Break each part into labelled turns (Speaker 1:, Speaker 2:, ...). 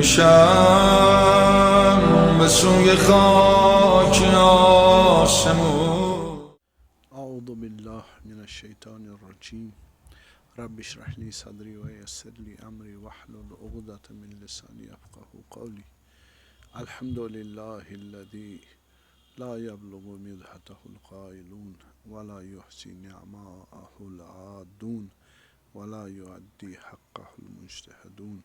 Speaker 1: بجوشم به سوی خاک آسمون.
Speaker 2: اعوذ بالله من الشیطان الرجیم. رب اشرح لی صدری و یسر لی امری واحلل عقدة من لسانی یفقهوا قولی. الحمد لله الذی لا یبلغ مدحته القائلون ولا یحصی نعماءه العادون ولا یؤدی حقه المجتهدون.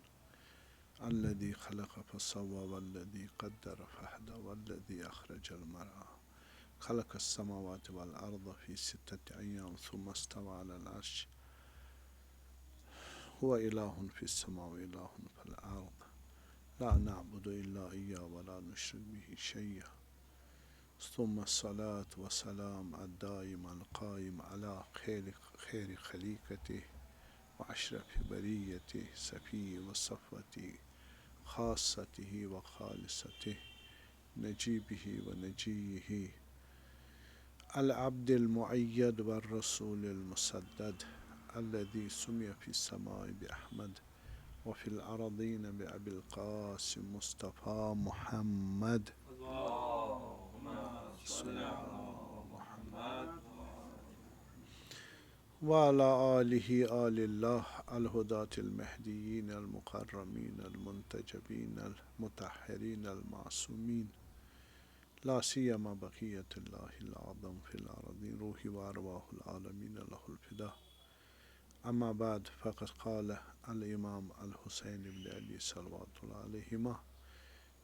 Speaker 2: الذي خلق فسوى والذي قدر فهدى والذي أخرج المرعى خلق السماوات والأرض في 6 أيام ثم استوى على العرش هو إله في السماء وإله في الأرض لا نعبد إلا إياه ولا نشرك به شيئا. ثم الصلاة والسلام الدائم القائم على خير خليقته وأشرف بريته سفي وصفوته خاصته وخالصته نجيبه ونجيه العبد المؤيد والرسول المسدد الذي سمي في السماء بأحمد وفي الأرضين بأبي القاسم مصطفى محمد.
Speaker 3: اللهم صل على محمد
Speaker 2: وعلى آله آل الله الهداة المهديين المكرمين المنتجبين المطهرين المعصومين لا سيما بقية الله الأعظم في الأرضين روحي وأرواح العالمين له الفداء. أما بعد فقد قال الإمام الحسين بن علي صلوات الله عليهما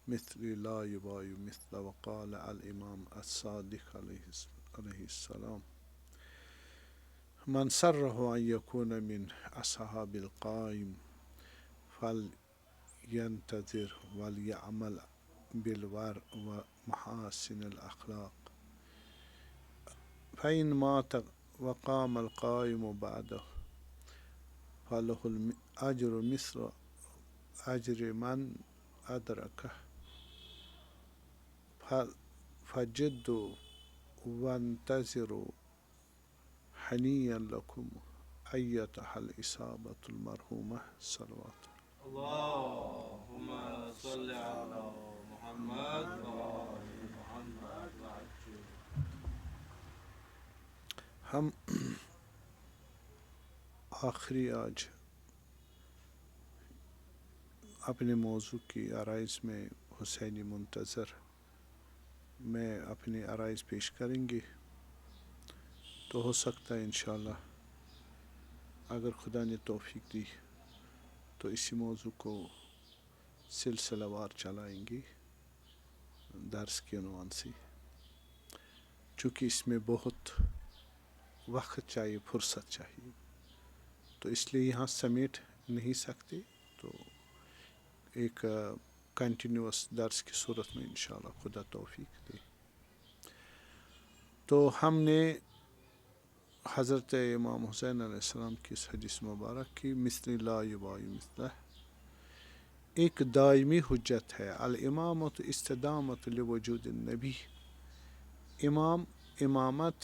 Speaker 2: مثل لا يباي مثل. وقال الإمام الصادق عليه السلام من سره أن يكون من أصحاب القائم فلينتظر وليعمل بالور ومحاسن الأخلاق فإن مات وقام القائم بعده فله الأجر مثل أجر من أدركه فجدوا وانتظروا حنيا لكم أيتها الإصابة المرحومة صلوات.
Speaker 3: اللهم صل على محمد وآل محمد وعجل.
Speaker 2: ہم آخری آج اپنے موضوع کی آرائز میں حسینی منتظر میں اپنی آرائز پیش کریں گے. تو ہو سکتا ہے انشاءاللہ اگر خدا نے توفیق دی تو اسی موضوع کو سلسلہ وار چلائیں گے درس کے عنوان سے، چونکہ اس میں بہت وقت چاہیے، فرصت چاہیے، تو اس لیے یہاں سمیٹ نہیں سکتے، تو ایک کنٹینیوس درس کی صورت میں انشاءاللہ خدا توفیق دے. تو ہم نے حضرت امام حسین علیہ السلام کی اس حدیث مبارک کی مثل لا یبائی مثلہ ایک دائمی حجت ہے. الامامت استدامت لوجود النبی، امامت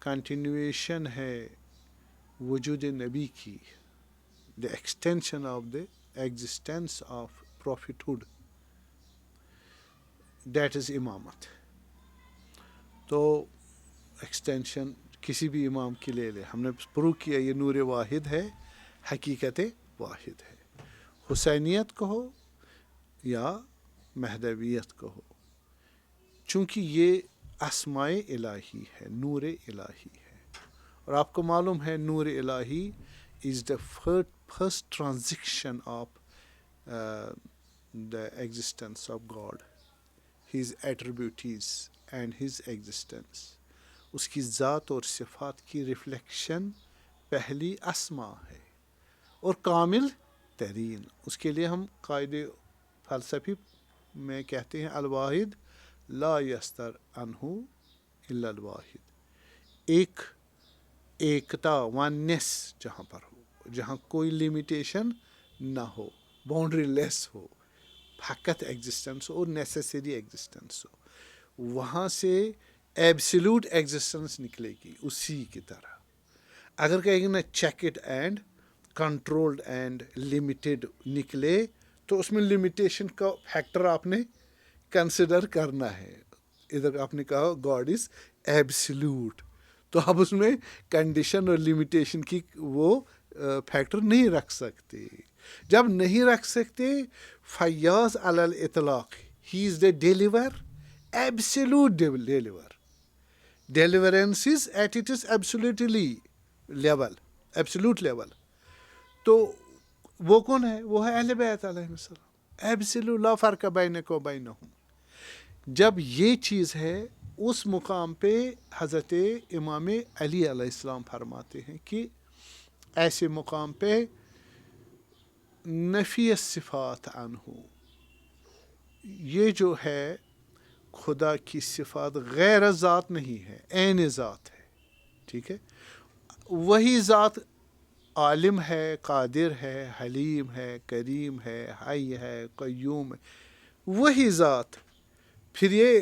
Speaker 2: کنٹینویشن ہے وجود نبی کی، the extension of the existence of prophethood, that is امامت. تو ایکسٹینشن کسی بھی امام کی لے لے، ہم نے پروو کیا یہ نور واحد ہے، حقیقت واحد ہے. حسینیت کہو یا مہدویت کہو، چونکہ یہ اسماء الہی ہے، نور الہی ہے. اور آپ کو معلوم ہے نور الہی is the first transition of the existence of God, his attributes and his existence. اس کی ذات اور صفات کی ریفلیکشن پہلی اسماء ہے اور کامل ترین. اس کے لیے ہم قاعدے فلسفی میں کہتے ہیں الواحد لا یستر عنہ الا الواحد، ایکتا ونیس جہاں پر ہو، جہاں کوئی لمیٹیشن نہ ہو، باؤنڈری لیس ہو، فقط ایگزسٹنس ہو اور نیسیسری ایگزسٹنس ہو، وہاں سے ایبسلیوٹ ایگزسٹنس نکلے گی. اسی کی طرح اگر کہیں گے نا check it and controlled and limited نکلے تو اس میں لمیٹیشن کا فیکٹر آپ نے کنسیڈر کرنا ہے. ادھر آپ نے کہا گاڈ از ایبسلیوٹ، تو آپ اس میں کنڈیشن اور لمیٹیشن کی وہ فیکٹر نہیں رکھ سکتے. جب نہیں رکھ سکتے فیاض علی الاطلاق ہی is the deliver, absolute deliver. Deliverance is at it is absolutely level, absolute level. تو وہ کون ہے؟ وہ ہے اہل بیت علیہ السلام. ایبسلیوٹ لا فرق بینک و بینہم. جب یہ چیز ہے اس مقام پہ حضرت امام علی علیہ السلام فرماتے ہیں کہ ایسے مقام پہ نفی الصفات عنہ، یہ جو ہے خدا کی صفات غیر ذات نہیں ہے، عین ذات ہے. ٹھیک ہے، وہی ذات عالم ہے، قادر ہے، حلیم ہے، کریم ہے، حی ہے، قیوم ہے، وہی ذات. پھر یہ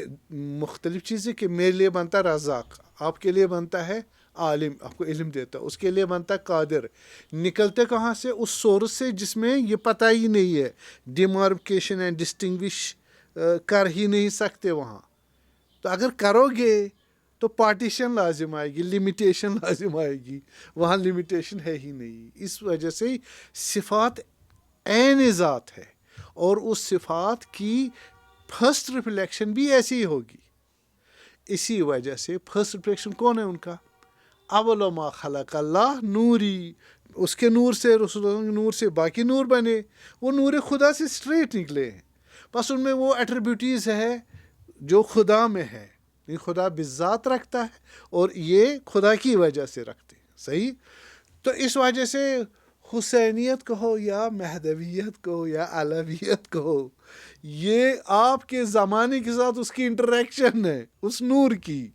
Speaker 2: مختلف چیزیں کہ میرے لیے بنتا رزاق، آپ کے لیے بنتا ہے عالم، آپ کو علم دیتا ہے، اس کے لیے بنتا ہے قادر. نکلتے کہاں سے؟ اس سورس سے جس میں یہ پتہ ہی نہیں ہے، ڈیمارکیشن اینڈ ڈسٹنگوش کر ہی نہیں سکتے وہاں. تو اگر کرو گے تو پارٹیشن لازم آئے گی، لمیٹیشن لازم آئے گی، وہاں لمیٹیشن ہے ہی نہیں. اس وجہ سے صفات عین ذات ہے، اور اس صفات کی فرسٹ ریفلیکشن بھی ایسی ہی ہوگی. اسی وجہ سے فرسٹ ریفلیکشن کون ہے ان کا؟ اول ما خلق اللہ نوری، اس کے نور سے، رسول اللہ کے نور سے باقی نور بنے. وہ نور خدا سے اسٹریٹ نکلے ہیں، بس ان میں وہ ایٹریبیوٹیز ہے جو خدا میں ہے. خدا بذات رکھتا ہے اور یہ خدا کی وجہ سے رکھتے ہیں. صحیح. تو اس وجہ سے حسینیت کہو یا مہدویت کہو یا علویت کہو، یہ آپ کے زمانے کے ساتھ اس کی انٹریکشن ہے اس نور کی.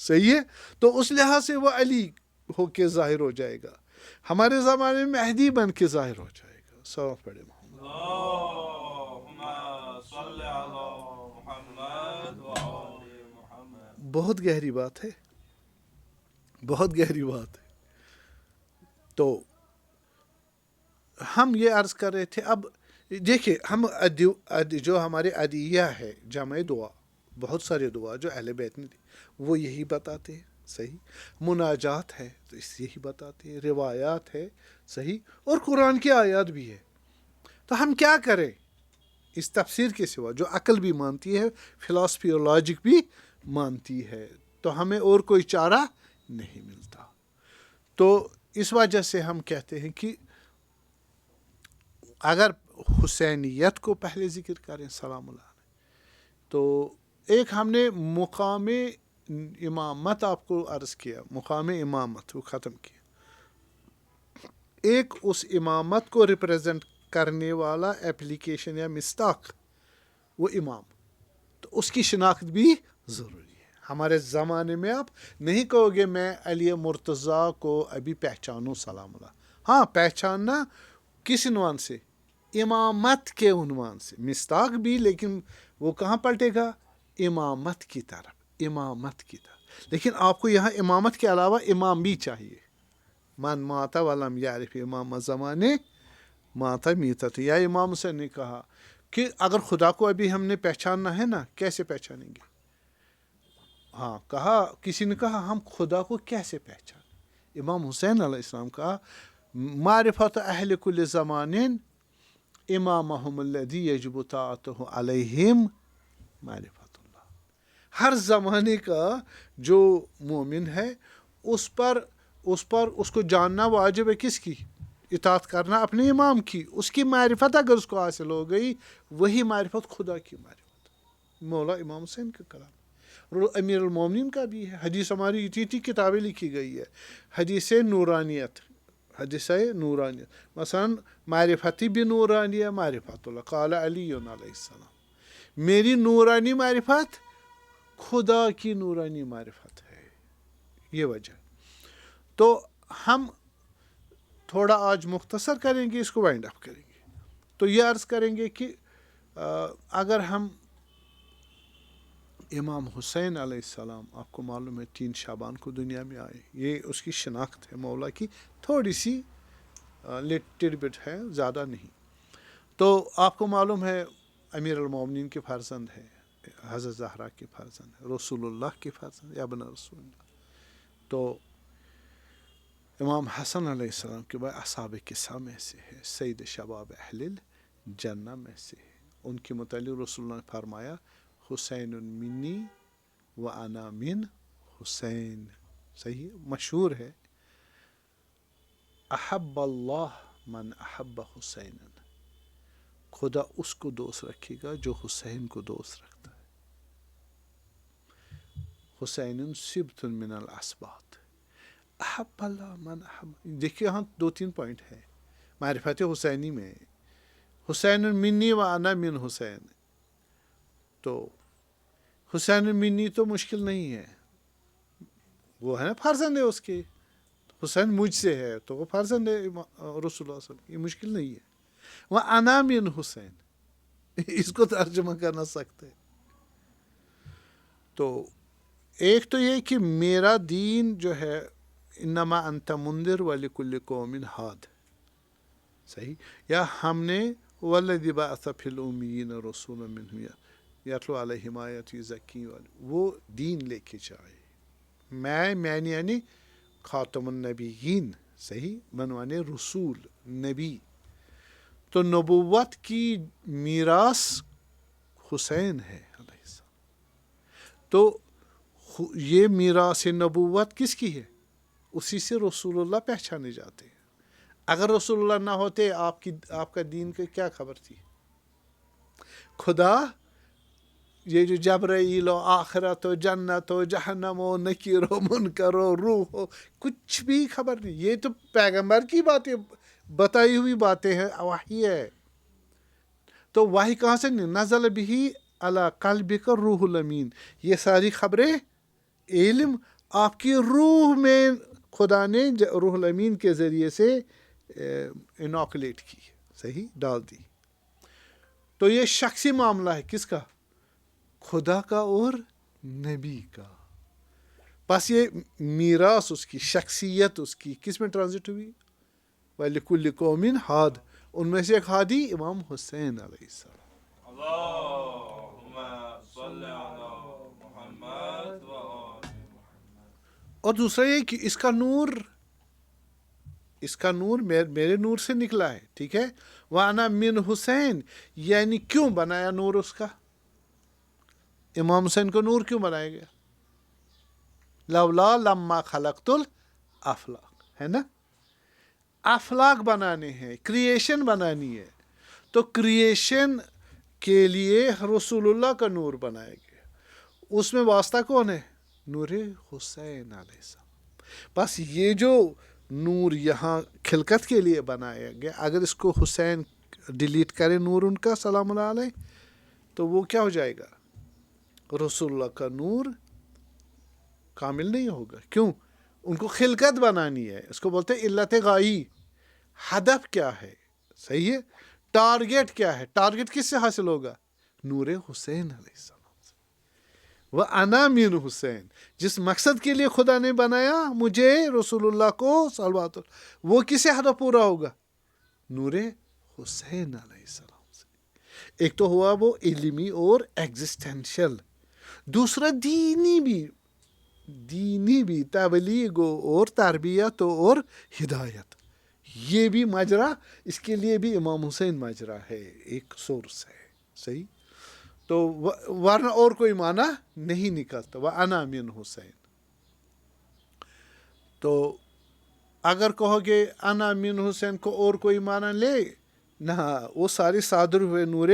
Speaker 2: صحیح ہے. تو اس لحاظ سے وہ علی ہو کے ظاہر ہو جائے گا، ہمارے زمانے میں مہدی بن کے ظاہر ہو جائے گا. صلوات پڑھے محمد.
Speaker 3: اللہم صل علی محمد و آل محمد.
Speaker 2: بہت گہری بات ہے، بہت گہری بات ہے. تو ہم یہ عرض کر رہے تھے، اب دیکھیں ہم جو ہمارے ادعیہ ہے جمع دعا، بہت سارے دعا جو اہل بیت نے دی وہ یہی بتاتے ہیں. صحیح. مناجات ہے تو اس یہی بتاتے ہیں، روایات ہے. صحیح. اور قرآن کی آیات بھی ہے. تو ہم کیا کریں اس تفسیر کے سوا جو عقل بھی مانتی ہے، فلاسفی اور لاجک بھی مانتی ہے؟ تو ہمیں اور کوئی چارہ نہیں ملتا. تو اس وجہ سے ہم کہتے ہیں کہ اگر حسینیت کو پہلے ذکر کریں سلام اللہ علیہ، تو ایک ہم نے مقام امامت آپ کو عرض کیا، مقام امامت وہ ختم کیا. ایک اس امامت کو ریپریزنٹ کرنے والا اپلیکیشن یا مستاق وہ امام، تو اس کی شناخت بھی ضروری ہے. ہمارے زمانے میں آپ نہیں کہو گے میں علی مرتضیٰ کو ابھی پہچانوں سلام اللہ. ہاں پہچاننا کس عنوان سے؟ امامت کے عنوان سے. مستاق بھی، لیکن وہ کہاں پلٹے گا؟ امامت کی طرف، امامت کی طرف. لیکن آپ کو یہاں امامت کے علاوہ امام بھی چاہیے. من ماتا ولم یعرف امام زمانے ماتا میتت. یا امام حسین نے کہا کہ اگر خدا کو ابھی ہم نے پہچاننا ہے نا، کیسے پہچانیں گے؟ ہاں کہا، کسی نے کہا ہم خدا کو کیسے پہچانیں؟ امام حسین علیہ السلام کہا معرفت اہل کل زمان امامہم الذی یجب طاعتہ علیہم معرفت اللہ. ہر زمانے کا جو مومن ہے اس کو جاننا واجب ہے. کس کی؟ اطاعت کرنا اپنے امام کی. اس کی معرفت اگر اس کو حاصل ہو گئی، وہی معرفت خدا کی معرفت. مولا امام حسین کا کلام، امیر المومنین کا بھی ہے. حدیث ہماری اتنی کتابیں لکھی گئی ہے، حدیث نورانیت، حدیث نورانیت. مثلا معرفتی بنورانیہ معرفت اللہ، قال علی علیہ السلام. میری نورانی معرفت خدا کی نورانی معرفت ہے. یہ وجہ. تو ہم تھوڑا آج مختصر کریں گے، اس کو وائنڈ اپ کریں گے. تو یہ عرض کریں گے کہ اگر ہم امام حسین علیہ السلام، آپ کو معلوم ہے 3 شعبان کو دنیا میں آئے، یہ اس کی شناخت ہے مولا کی، تھوڑی سی لٹل بٹ ہے، زیادہ نہیں. تو آپ کو معلوم ہے امیر المومنین کے فرزند ہے، حضرت زہرا کے فرزند ہے، رسول اللہ کے فرزند ہے، ابن رسول اللہ. تو امام حسن علیہ السلام کے بعد اصحاب قصہ میں سے ہے، سید شباب اہل الجنہ میں سے ہے. ان کے متعلق رسول اللہ نے فرمایا حسین منی و انا من حسین. صحیح مشہور ہے، احب اللہ من احب حسین، خدا اس کو دوست رکھے گا جو حسین کو دوست رکھتا ہے. حسین سبت من الاسباط، احب اللہ من احب. دیکھیے یہاں 2-3 پوائنٹ ہے معرفت حسینی میں. حسین منی و انا من حسین، تو حسین منی تو مشکل نہیں ہے، وہ ہے نا فرزند ہے اس کے. حسین مجھ سے ہے تو وہ فرزند ہے رسول اللہ صلی اللہ علیہ وسلم، یہ مشکل نہیں ہے. وہ انا من حسین، اس کو ترجمہ کرنا سکتے. تو ایک تو یہ کہ میرا دین جو ہے انما انت منذر ولکل قوم ہاد، صحیح. یا ہم نے والذی بعث فی الامیین رسولا منہم یتلو علیہم آیاتی یزکیہم، وہ دین لے کے جائے. میں یعنی خاتم النبیین، صحیح، منوانے رسول نبی. تو نبوت کی میراث حسین ہے علیہ السلام. تو یہ میراث نبوت کس کی ہے؟ اسی سے رسول اللہ پہچانے جاتے ہیں. اگر رسول اللہ نہ ہوتے آپ کا دین کی کیا خبر تھی؟ خدا یہ جو جبرائیل و آخرت و جنت و جہنم و نکیر و منکر و روح ہو، کچھ بھی خبر نہیں. یہ تو پیغمبر کی باتیں، بتائی ہوئی باتیں ہیں، وحی ہے. تو وحی کہاں سے نزل بھی علی قلبک روح الامین، یہ ساری خبریں علم آپ کی روح میں خدا نے روح الامین کے ذریعے سے انوکولیٹ کی، صحیح، ڈال دی. تو یہ شخصی معاملہ ہے، کس کا؟ خدا کا اور نبی کا. بس یہ میراث اس کی، شخصیت اس کی کس میں ٹرانزٹ ہوئی؟ وَلِكُلِّ قَوْمٍ ہاد، ان میں سے ایک ہادی امام حسین علیہ السلام.
Speaker 3: اللہم صل علی محمد و آل محمد.
Speaker 2: اور دوسرا یہ کہ اس کا نور میرے نور سے نکلا ہے، ٹھیک ہے. وَأَنَا مِنْ حسین، یعنی کیوں بنایا نور اس کا؟ امام حسین کو نور کیوں بنایا گیا؟ لولا لما خلقت الافلاق، ہے نا. افلاق بنانے ہیں، کریشن بنانی ہے. تو کریشن کے لیے رسول اللہ کا نور بنایا گیا. اس میں واسطہ کون ہے؟ نور حسین علیہ السلام. بس یہ جو نور یہاں خلقت کے لیے بنایا گیا، اگر اس کو حسین ڈیلیٹ کرے نور ان کا سلام اللہ علیہ، تو وہ کیا ہو جائے گا؟ رسول اللہ کا نور کامل نہیں ہوگا. کیوں؟ ان کو خلقت بنانی ہے. اس کو بولتے ہیں علت غائی. ہدف کیا ہے؟ صحیح ہے. ٹارگیٹ کیا ہے؟ ٹارگیٹ کس سے حاصل ہوگا؟ نور حسین علیہ السلام سے. وَأَنَا مِنْ حسین، جس مقصد کے لیے خدا نے بنایا مجھے رسول اللہ کو صلوات اللہ، وہ کسے ہدف پورا ہوگا؟ نور حسین علیہ السلام سے. ایک تو ہوا وہ علمی اور ایگزسٹینشل، دوسرا دینی بھی تبلیغ اور تربیت اور ہدایت. یہ بھی ماجرا، اس کے لیے بھی امام حسین ماجرا ہے، ایک سورس ہے، صحیح. تو ورنہ اور کوئی معنی نہیں نکلتا. وَأَنَا مِنْ حسین. تو اگر کہو گے انا من حسین کو اور کوئی معنی لے، نہ، وہ سارے صادر ہوئے نور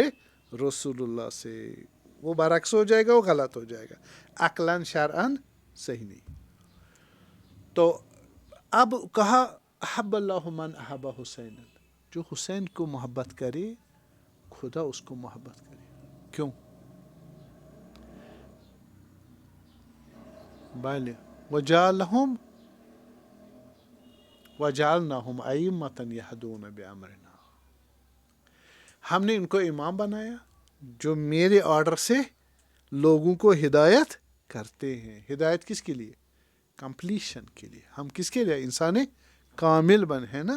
Speaker 2: رسول اللہ سے، وہ برعکس ہو جائے گا، وہ غلط ہو جائے گا، عقلاً شرعاً صحیح نہیں. تو اب کہا احب اللہ من احب حسین، جو حسین کو محبت کرے خدا اس کو محبت کرے. کیوں؟ وَجَعَلْنَاهُمْ أَئِمَّةً يَهْدُونَ بِأَمْرِنَا، ہم نے ان کو امام بنایا جو میرے آرڈر سے لوگوں کو ہدایت کرتے ہیں. ہدایت کس کے لیے؟ کمپلیشن کے لیے. ہم کس کے لیے؟ انسان کامل بن ہے نا.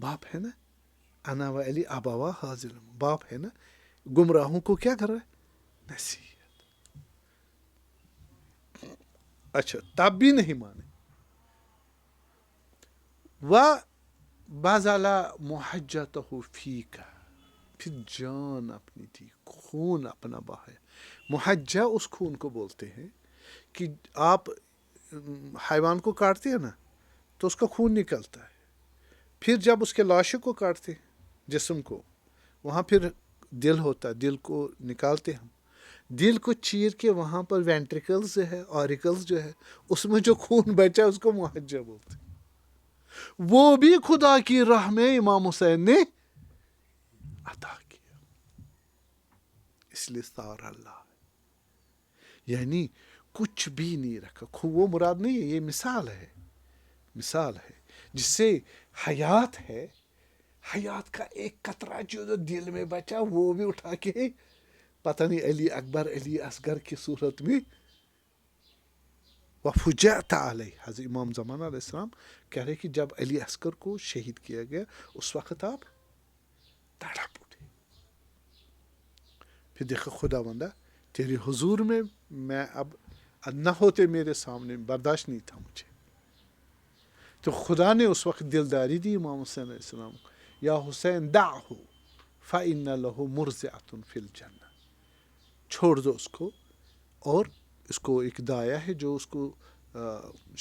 Speaker 2: باپ ہے نا, انا و علی ابوا حاضر, باپ ہے نا, گمراہوں کو کیا کر رہا ہے, نصیحت. اچھا تب بھی نہیں مانے. وبذل محجته فیک, پھر جان اپنی دی, خون اپنا بہایا. محجہ اس خون کو بولتے ہیں کہ آپ حیوان کو کاٹتے ہیں نا تو اس کا خون نکلتا ہے, پھر جب اس کے لاشوں کو کاٹتے ہیں جسم کو, وہاں پھر دل ہوتا ہے, دل کو نکالتے ہم, دل کو چیر کے وہاں پر وینٹریکلز جو ہے, اوریکلز جو ہے, اس میں جو خون بچا اس کو محجہ بولتے ہیں. وہ بھی خدا کی راہ میں امام حسین نے عطا کیا, اس لیے سار اللہ, یعنی کچھ بھی نہیں رکھا. وہ مراد نہیں ہے, یہ مثال ہے, مثال ہے جس سے حیات ہے, حیات کا ایک قطرہ جو دل میں بچا وہ بھی اٹھا کے پتہ نہیں علی اکبر علی اصغر کی صورت میں وفجعت علیہ. حضرت امام زمان علیہ السلام کہہ رہے کہ جب علی اصغر کو شہید کیا گیا اس وقت آپ تڑپ اٹھے. پھر دیکھا خدا بندہ تیرے حضور میں اب نہ ہوتے میرے سامنے, برداشت نہیں تھا مجھے, تو خدا نے اس وقت دلداری دی امام حسین علیہ السلام کو, یا حسین دعہ فإن له مرضعة فی الجنہ, چھوڑ دو اس کو, اور اس کو ایک دایا ہے جو اس کو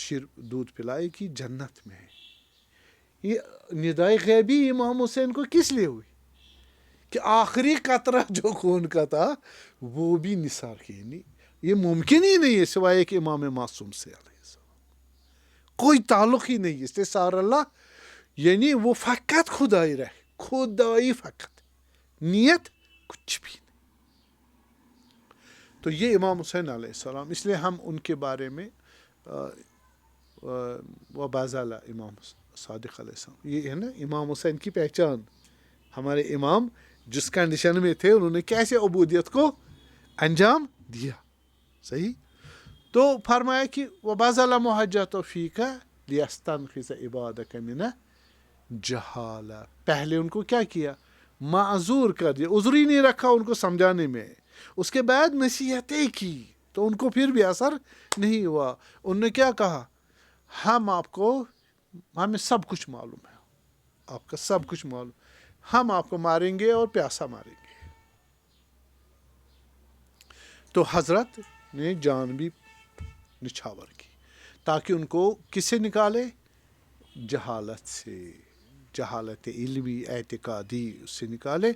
Speaker 2: شیر دودھ پلائے گی, جنت میں ہے. یہ ندائے غیبی امام حسین کو کس لیے ہوئی کہ آخری قطرہ جو خون کا تھا وہ بھی نثار کی نہیں. یہ ممکن ہی نہیں ہے سوائے ایک امام معصوم سے علیہ السلام, کوئی تعلق ہی نہیں اس سے سار اللہ, یعنی وہ فقط خدائی رہے, خدائی فقط, نیت کچھ بھی نہیں. تو یہ امام حسین علیہ السلام, اس لیے ہم ان کے بارے میں وبذل امام صادق علیہ السلام, یہ ہے نا امام حسین کی پہچان, ہمارے امام جس کنڈیشن میں تھے انہوں نے کیسے عبودیت کو انجام دیا. صحیح. تو فرمایا کہ وبذل محجته فیک لیستنقذ عبادک من جہالہ, پہلے ان کو کیا کیا, معذور کر دیا, عذر ہی نہیں رکھا ان کو سمجھانے میں, اس کے بعد نصیحتیں کی تو ان کو پھر بھی اثر نہیں ہوا. انہوں نے کیا کہا, ہم آپ کو, ہمیں سب کچھ معلوم ہے, آپ کا سب کچھ معلوم, ہم آپ کو ماریں گے اور پیاسا ماریں گے. تو حضرت نے جان بھی نچھاور کی تاکہ ان کو کس سے نکالے, جہالت سے, جہالت علمی اعتقادی اس سے نکالے,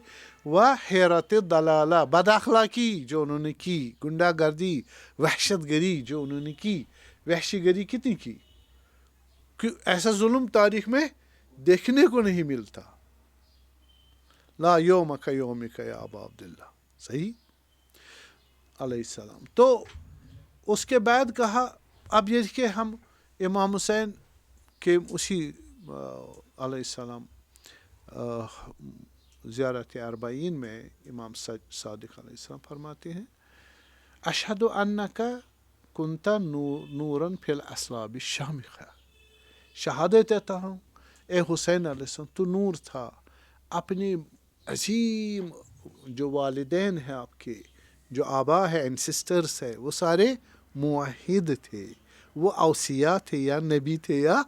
Speaker 2: و حیرت دلالہ, بد اخلاقی جو انہوں نے کی, گنڈا گردی, وحشت گری جو انہوں نے کی, وحشی گری کتنی کی, کہ ایسا ظلم تاریخ میں دیکھنے کو نہیں ملتا. لا یومک یومک یا ابا عبداللہ, صحیح علیہ السلام. تو اس کے بعد کہا, اب یہ کہ ہم امام حسین کے اسی علیہ السلام زیارت اربعین میں امام صادق علیہ السلام فرماتے ہیں, اشہد انک کنت نورا فی الاصلاب الشامخہ, شہادت دیتا ہوں اے حسین علیہ السلام تو نور تھا, اپنے عظیم جو والدین ہیں آپ کے, جو آبا ہے, انسسٹرس ہے, وہ سارے موحد تھے, وہ اوصیاء تھے یا نبی تھے یا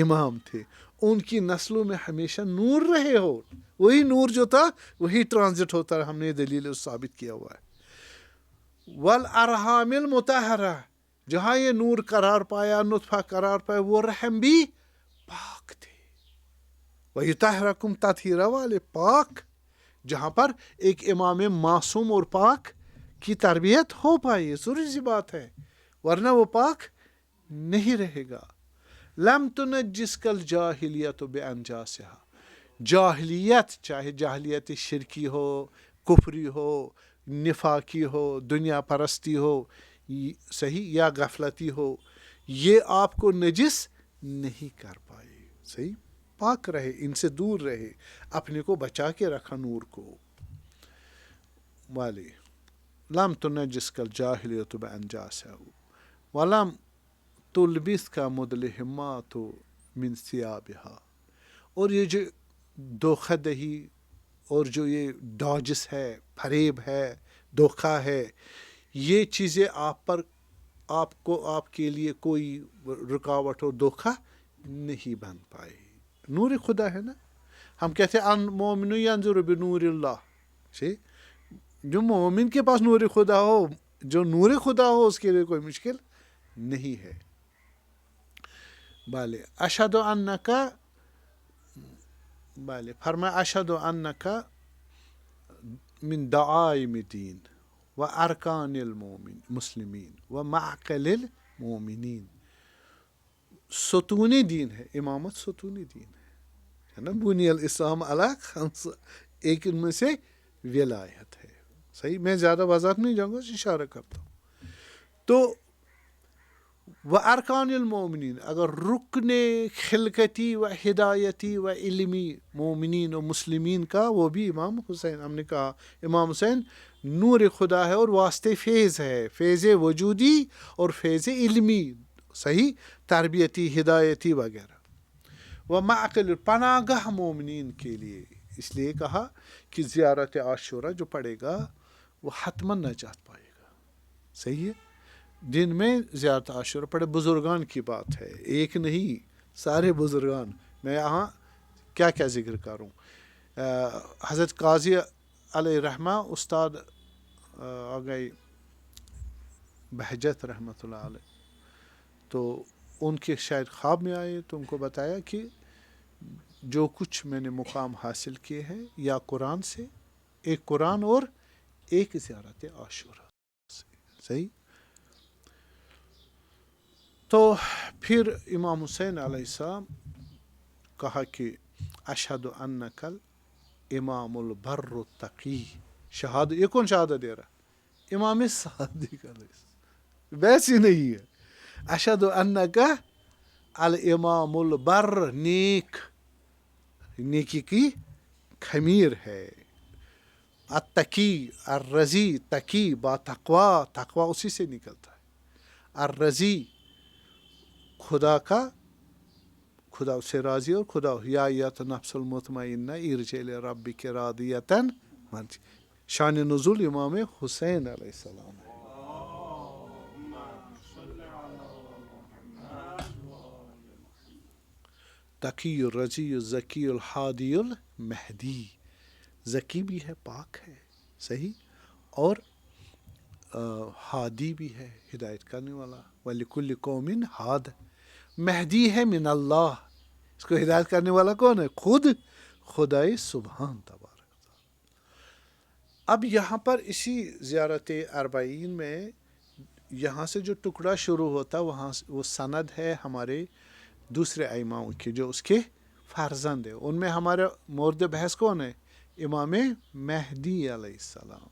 Speaker 2: امام تھے, ان کی نسلوں میں ہمیشہ نور رہے ہو, وہی نور جو تھا وہی ٹرانزٹ ہوتا ہے, ہم نے دلیل ثابت کیا ہوا ہے. والارحام المطہرہ, جہاں یہ نور قرار پایا, نطفہ قرار پایا, وہ رحم بھی پاک تھے. وَيُطَهِّرَكُمْ تَطْهِيرًا والے پاک, جہاں پر ایک امام معصوم اور پاک کی تربیت ہو پائی, ضروری سی بات ہے, ورنہ وہ پاک نہیں رہے گا. لم تنجسک الجاہلیت بانجاسہا, جاہلیت چاہے جاہلیت شرکی ہو, کفری ہو, نفاقی ہو, دنیا پرستی ہو, صحیح, یا غفلتی ہو, یہ آپ کو نجس نہیں کر پائے. صحیح, پاک رہے, ان سے دور رہے, اپنے کو بچا کے رکھا نور کو. والے لم تنجسک الجاہلیت بانجاسہا ولم تلبسک مدلہمات من ثیابہا, اور یہ جو دھوکہ دہی اور جو یہ ڈاجس ہے، فریب ہے، دھوکہ ہے، یہ چیزیں آپ کے لیے کوئی رکاوٹ اور دھوکہ نہیں بن پائے. نور خدا ہے نا. ہم کہتے ہیں المومن ینظر بنور اللہ. جو مومن کے پاس نور خدا ہو، جو نور خدا ہو، اس کے لیے کوئی مشکل نہیں ہے. بھالے اشہد انکا، بھالے فرمایا اشہد انکا من دعائم الدین و ارکان المسلمین و معقل المومنین. ستون دین ہے، امامت ستون دین ہے نا. بنی الاسلام علی خمس، ایک ان میں سے ولایت ہے. صحیح، میں زیادہ وضاحت نہیں جاؤں گا، اشارہ کرتا ہوں. تو و ارکان المومنین، اگر رکن خلقتی و ہدایتی و علمی مومنین و مسلمین کا، وہ بھی امام حسین. ہم نے کہا امام حسین نور خدا ہے اور واسطے فیض ہے، فیض وجودی اور فیض علمی، صحیح، تربیتی، ہدایتی وغیرہ. وہ معقل، پناہ گاہ مومنین کے لیے. اس لیے کہا کہ زیارت عاشورہ جو پڑھے گا وہ حتماً نجات پائے گا. صحیح ہے. دن میں زیارت عاشورہ پڑھے. بزرگان کی بات ہے، ایک نہیں، سارے بزرگان. میں یہاں کیا کیا ذکر کروں. حضرت قاضی علیہ رحمہ، استاد آگئی بہجت رحمۃ اللہ علیہ، تو ان کے شاید خواب میں آئے تو ان کو بتایا کہ جو کچھ میں نے مقام حاصل کیے ہیں یا قرآن سے، ایک قرآن اور ایک زیارت عاشورہ سے. صحیح. تو پھر امام حسین علیہ السلام کہا کہ اشہد انک الامام البر التقی. شہادت، یہ کون شہادت دے رہا؟ امام صادق علیہ السلام. ویسی نہیں ہے. اشہد انک الامام البر، نیک، نیکی کی خمیر ہے. التقی، الرضی، تقی با تقوا، تقوا اسی سے نکلتا ہے. الرضی، خدا کا، خدا سے راضی، اور خدا یا ایت نفس المطمئنہ ارجعی الی ربک راضیۃ مرضیہ. شان نزول امام حسین علیہ السلام ہے. تقی الرضی الزکی الحادی المہدی. ذکی بھی ہے، پاک ہے، صحیح، اور ہادی بھی ہے، ہدایت کرنے والا. وَلِكُلِّ قَوْمٍ ہاد. مہدی ہے من اللہ. اس کو ہدایت کرنے والا کون ہے؟ خود خدائے سبحان تبارک. اب یہاں پر اسی زیارت اربعین میں یہاں سے جو ٹکڑا شروع ہوتا وہاں وہ سند ہے ہمارے دوسرے ائماؤں کی جو اس کے فرزند ہیں. ان میں ہمارا مورد بحث کون ہے؟ امام مہدی علیہ السلام.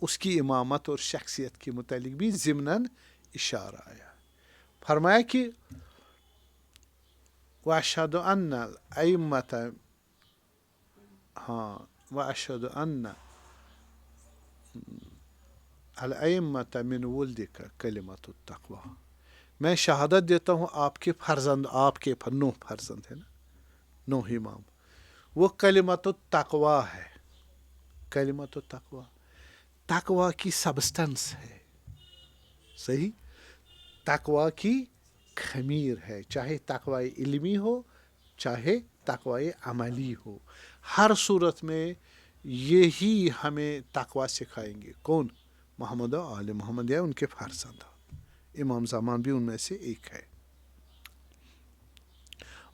Speaker 2: اس کی امامت اور شخصیت کے متعلق بھی ضمناً اشارہ آیا. فرمایا کہ وَأَشْهَدُ أَنَّ الْأَئِمَّةَ، ہاں، وَأَشْهَدُ أَنَّ الْأَئِمَّةَ مِنْ وُلْدِكَ كَلِمَةُ التَّقْوَى. میں شہادت دیتا ہوں آپ کے فرزند، آپ کے 9 فرزند ہیں نا، 9 امام، وہ کلمۃ التقویٰ ہے. کلمۃ التقویٰ، تقویٰ کی سبسٹنس ہے. صحیح، تقویٰ کی خمیر ہے. چاہے تقوی علمی ہو، چاہے تقوی عملی ہو، ہر صورت میں یہی ہمیں تقوی سکھائیں گے. کون؟ محمد و آل محمد، یا ان کے فرزند. امام زمان بھی ان میں سے ایک ہے.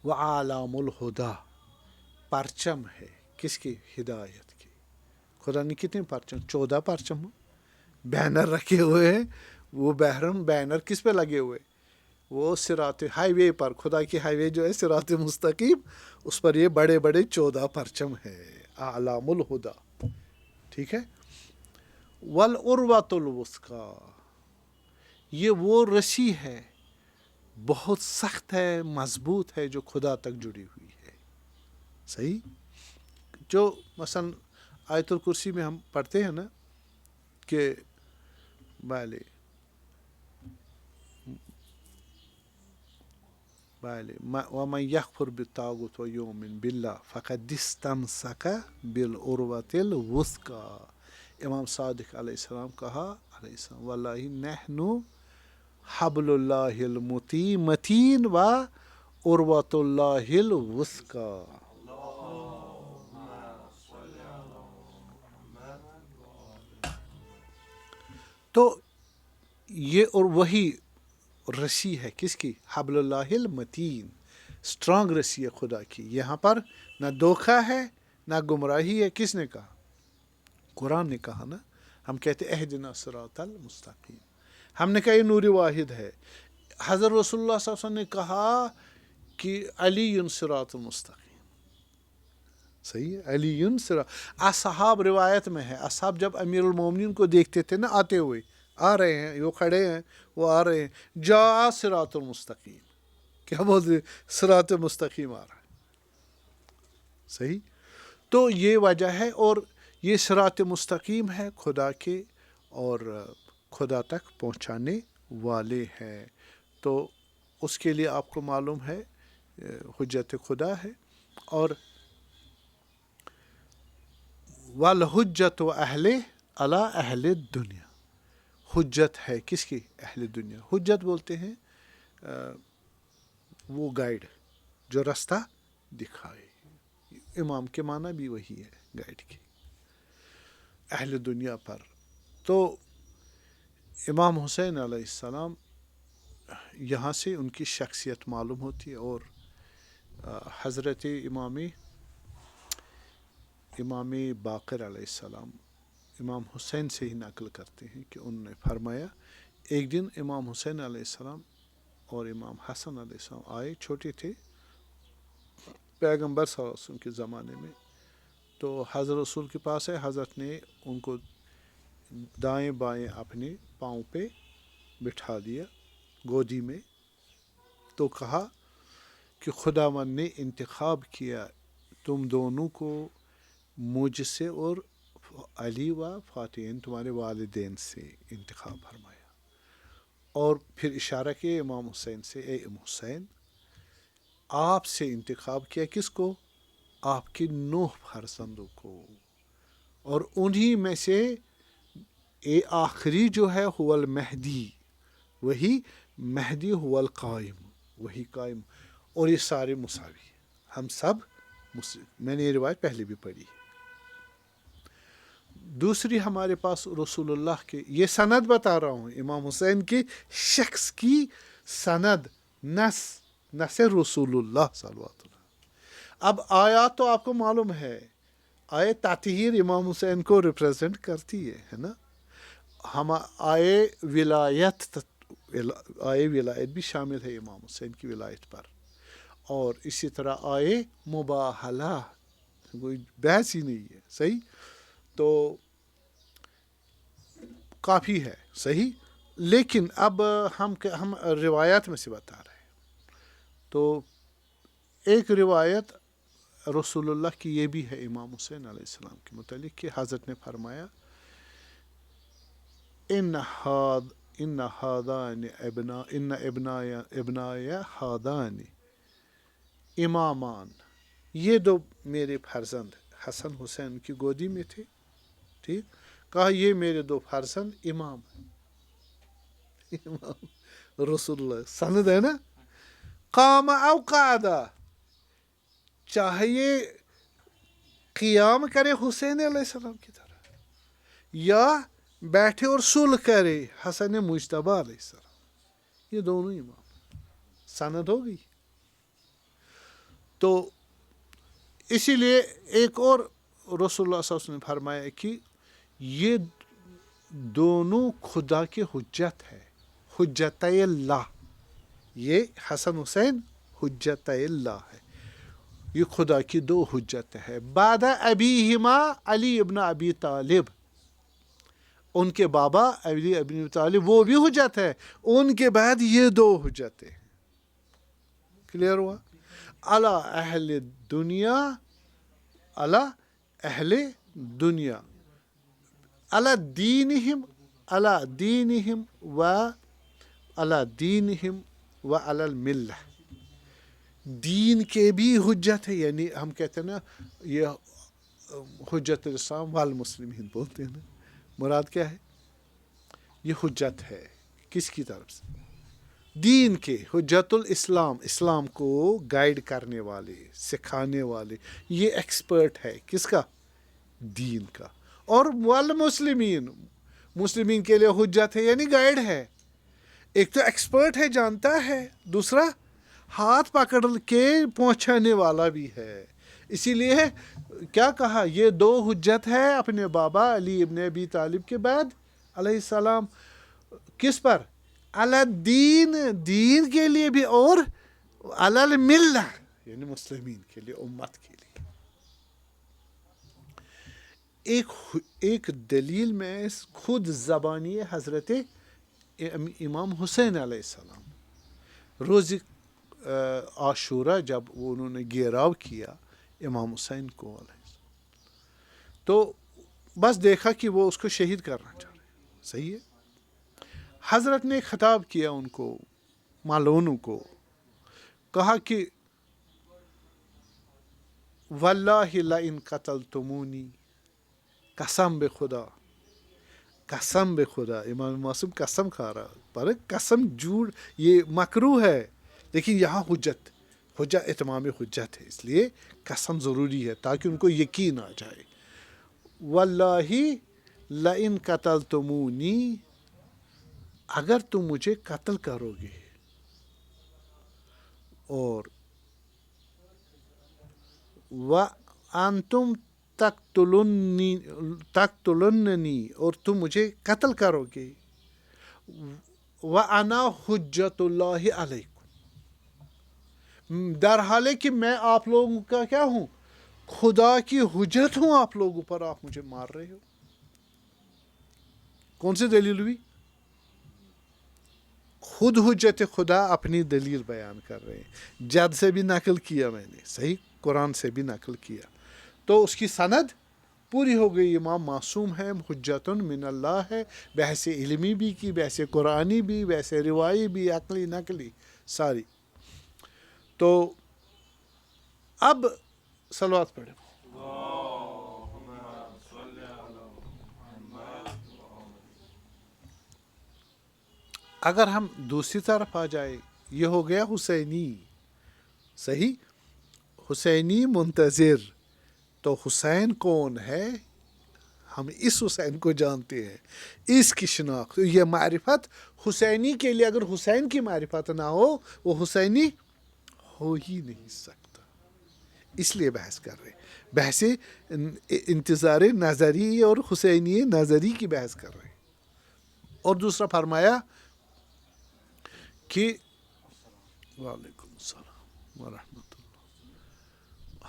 Speaker 2: وَعَالَامُ الْہُدَى، پرچم ہے کس کی؟ ہدایت کی. خدا نے کتنے پرچم؟ 14 پرچم بینر رکھے ہوئے ہیں. وہ بحرم بینر کس پہ لگے ہوئے؟ وہ صراط ہائی وے پر، خدا کی ہائی وے جو ہے صراط مستقیم، اس پر یہ بڑے بڑے 14 پرچم ہے. اعلام الہدا. ٹھیک ہے. والعروۃ الوثقیٰ، یہ وہ رسی ہے بہت سخت ہے، مضبوط ہے، جو خدا تک جڑی ہوئی ہے. صحیح. جو مثلا آیت الکرسی میں ہم پڑھتے ہیں نا کہ بالے بله ومن یکفر بالطاغوت و یؤمن بالله فقد استمسک بالعروة الوثقی. امام صادق علیہ السلام کہا علیہ السلام واللہ نحن حبل اللہ المتین و عروة اللہ الوثقی. تو یہ اور وہی رسی ہے کس کی؟ حبل اللہ المتین، اسٹرانگ رسی ہے خدا کی. یہاں پر نہ دھوکہ ہے نہ گمراہی ہے. کس نے کہا؟ قرآن نے کہا نا. ہم کہتے اہدنا الصراط المستقیم، ہم نے کہا یہ نور واحد ہے. حضرت رسول اللہ صلی اللہ علیہ وسلم نے کہا کہ علی صراط المستقیم. صحیح ہے، علی صراط. اصحاب روایت میں ہے، اصحاب جب امیر المومنین کو دیکھتے تھے نا آتے ہوئے، آ رہے ہیں، وہ کھڑے ہیں، وہ آ رہے ہیں، جا صراط المستقیم. کیا بولتے؟ صراط مستقیم آ رہا ہے. صحیح. تو یہ وجہ ہے، اور یہ صراط مستقیم ہے خدا کے، اور خدا تک پہنچانے والے ہیں. تو اس کے لیے آپ کو معلوم ہے حجت خدا ہے. اور والحجت و اہل علی اہل الدنیا، حجت ہے کس کی؟ اہل دنیا. حجت بولتے ہیں وہ گائیڈ جو رستہ دکھائے. امام کے معنی بھی وہی ہے، گائیڈ کی، اہل دنیا پر. تو امام حسین علیہ السلام یہاں سے ان کی شخصیت معلوم ہوتی ہے. اور حضرت امام باقر علیہ السلام امام حسین سے ہی نقل کرتے ہیں کہ انہوں نے فرمایا ایک دن امام حسین علیہ السلام اور امام حسن علیہ السلام آئے، چھوٹے تھے پیغمبر صلی اللہ علیہ وسلم کے زمانے میں. تو حضرت رسول کے پاس ہے، حضرت نے ان کو دائیں بائیں اپنے پاؤں پہ بٹھا دیا گودی میں. تو کہا کہ خداوند نے انتخاب کیا تم دونوں کو مجھ سے اور علی و فاطمہ تمہارے والدین سے انتخاب فرمایا. اور پھر اشارہ کیا امام حسین سے، اے امام حسین آپ سے انتخاب کیا کس کو؟ آپ کے 9 فرزندوں کو، اور انہی میں سے آخری جو ہے هو المہدی، وہی مہدی هو القائم، وہی قائم. اور یہ سارے مساوی، ہم سب میں نے یہ روایت پہلے بھی پڑھی. دوسری ہمارے پاس رسول اللہ کے، یہ سند بتا رہا ہوں امام حسین کی شخص کی سند، نس رسول اللہ صلی اللہ علیہ وسلم. اب آیات تو آپ کو معلوم ہے، آیت تطہیر امام حسین کو ریپریزنٹ کرتی ہے نا. ہم آئے ولایت بھی شامل ہے امام حسین کی ولایت پر. اور اسی طرح آئے مباہلہ، کوئی بحث ہی نہیں ہے. صحیح. تو کافی ہے. صحیح. لیکن اب ہم روایات میں سے بتا رہے ہیں. تو ایک روایت رسول اللہ کی یہ بھی ہے امام حسین علیہ السلام کے متعلق کہ حضرت نے فرمایا ان ابنائے ہادان امامان، یہ 2 میرے فرزند حسن حسین کی گودی میں تھے. ٹھیک. کہا یہ میرے 2 فرزند امام ہیں. امام رسول اللہ سند ہے نا. قام او قعدہ، چاہے یہ قیام کرے حسین علیہ السلام کی طرح یا بیٹھے اور صلح کرے حسن مجتبی علیہ السلام. یہ دونوں امام سند ہو گئی. تو اسی لیے ایک اور رسول اللہ صلی اللہ علیہ وسلم نے فرمایا کہ یہ دونوں خدا کی حجت ہے، حجت اللہ. یہ حسن حسین حجت اللہ ہے، یہ خدا کی 2 حجت ہے. بعد ابیہما علی ابن ابی طالب، ان کے بابا علی ابن ابی طالب وہ بھی حجت ہے. ان کے بعد یہ 2 حجتیں. کلیئر ہوا؟ علی اہل دنیا، علی اہل دنیا، علی دینہم و علی الملہ. دین کے بھی حجت ہے، یعنی ہم کہتے ہیں نا یہ حجت الاسلام والمسلمین بولتے ہیں نا، مراد کیا ہے؟ یہ حجت ہے کس کی طرف سے؟ دین کے، حجت الاسلام، اسلام کو گائیڈ کرنے والے، سکھانے والے، یہ ایکسپرٹ ہے کس کا؟ دین کا۔ اور والمسلمین، مسلمین کے لیے حجت ہے یعنی گائیڈ ہے۔ ایک تو ایکسپرٹ ہے، جانتا ہے، دوسرا ہاتھ پکڑ کے پہنچانے والا بھی ہے۔ اسی لیے کیا کہا؟ یہ دو حجت ہے اپنے بابا علی ابن ابی طالب کے بعد علیہ السلام، کس پر؟ علی الدین، دین کے لیے بھی، اور علی الملہ یعنی مسلمین کے لیے، امت کے لیے۔ ایک دلیل میں خود زبانی حضرت امام حسین علیہ السلام، روز عاشورہ جب انہوں نے گھیراؤ کیا امام حسین کو علیہ السلام، تو بس دیکھا کہ وہ اس کو شہید کرنا چاہ رہے ہیں، صحیح ہے؟ حضرت نے خطاب کیا ان کو، مالونوں کو، کہا کہ واللہ لئن قتلتمونی، قسم بے خدا، قسم بے خدا، امام معصوم قسم کھا رہا، پر قسم جھوٹ یہ مکروہ ہے، لیکن یہاں حجت اتمام حجت ہے، اس لیے قسم ضروری ہے تاکہ ان کو یقین آ جائے۔ واللہ لئن قتلتمونی، اگر تم مجھے قتل کرو گے، اور وَأَنْتُمْ تقتلوننی، اور تم مجھے قتل کرو گے، وَأَنَا حُجَّةُ اللَّهِ عَلَيْكُمْ، در حال ہے کہ میں آپ لوگوں کا کیا ہوں؟ خدا کی حجت ہوں آپ لوگوں پر، آپ مجھے مار رہے ہو۔ کون سی دلیل ہوئی؟ خود حجت خدا اپنی دلیل بیان کر رہے ہیں، جد سے بھی نقل کیا میں نے، صحیح، قرآن سے بھی نقل کیا، تو اس کی سند پوری ہو گئی۔ امام معصوم ہے، حجت من اللہ ہے، بحث علمی بھی کی، بحث قرآنی بھی، بحث روائی بھی، عقلی نقلی ساری۔ تو اب صلوات پڑھیں۔ اگر ہم دوسری طرف آ جائے، یہ ہو گیا حسینی، صحیح، حسینی منتظر۔ تو حسین کون ہے؟ ہم اس حسین کو جانتے ہیں، اس کی شناخت، یہ معرفت حسینی کے لیے، اگر حسین کی معرفت نہ ہو وہ حسینی ہو ہی نہیں سکتا، اس لیے بحث کر رہے ہیں، بحث انتظار نظری اور حسینی نظری کی بحث کر رہے ہیں۔ اور دوسرا فرمایا کہ وعلیکم السلام ورحمۃ اللہ،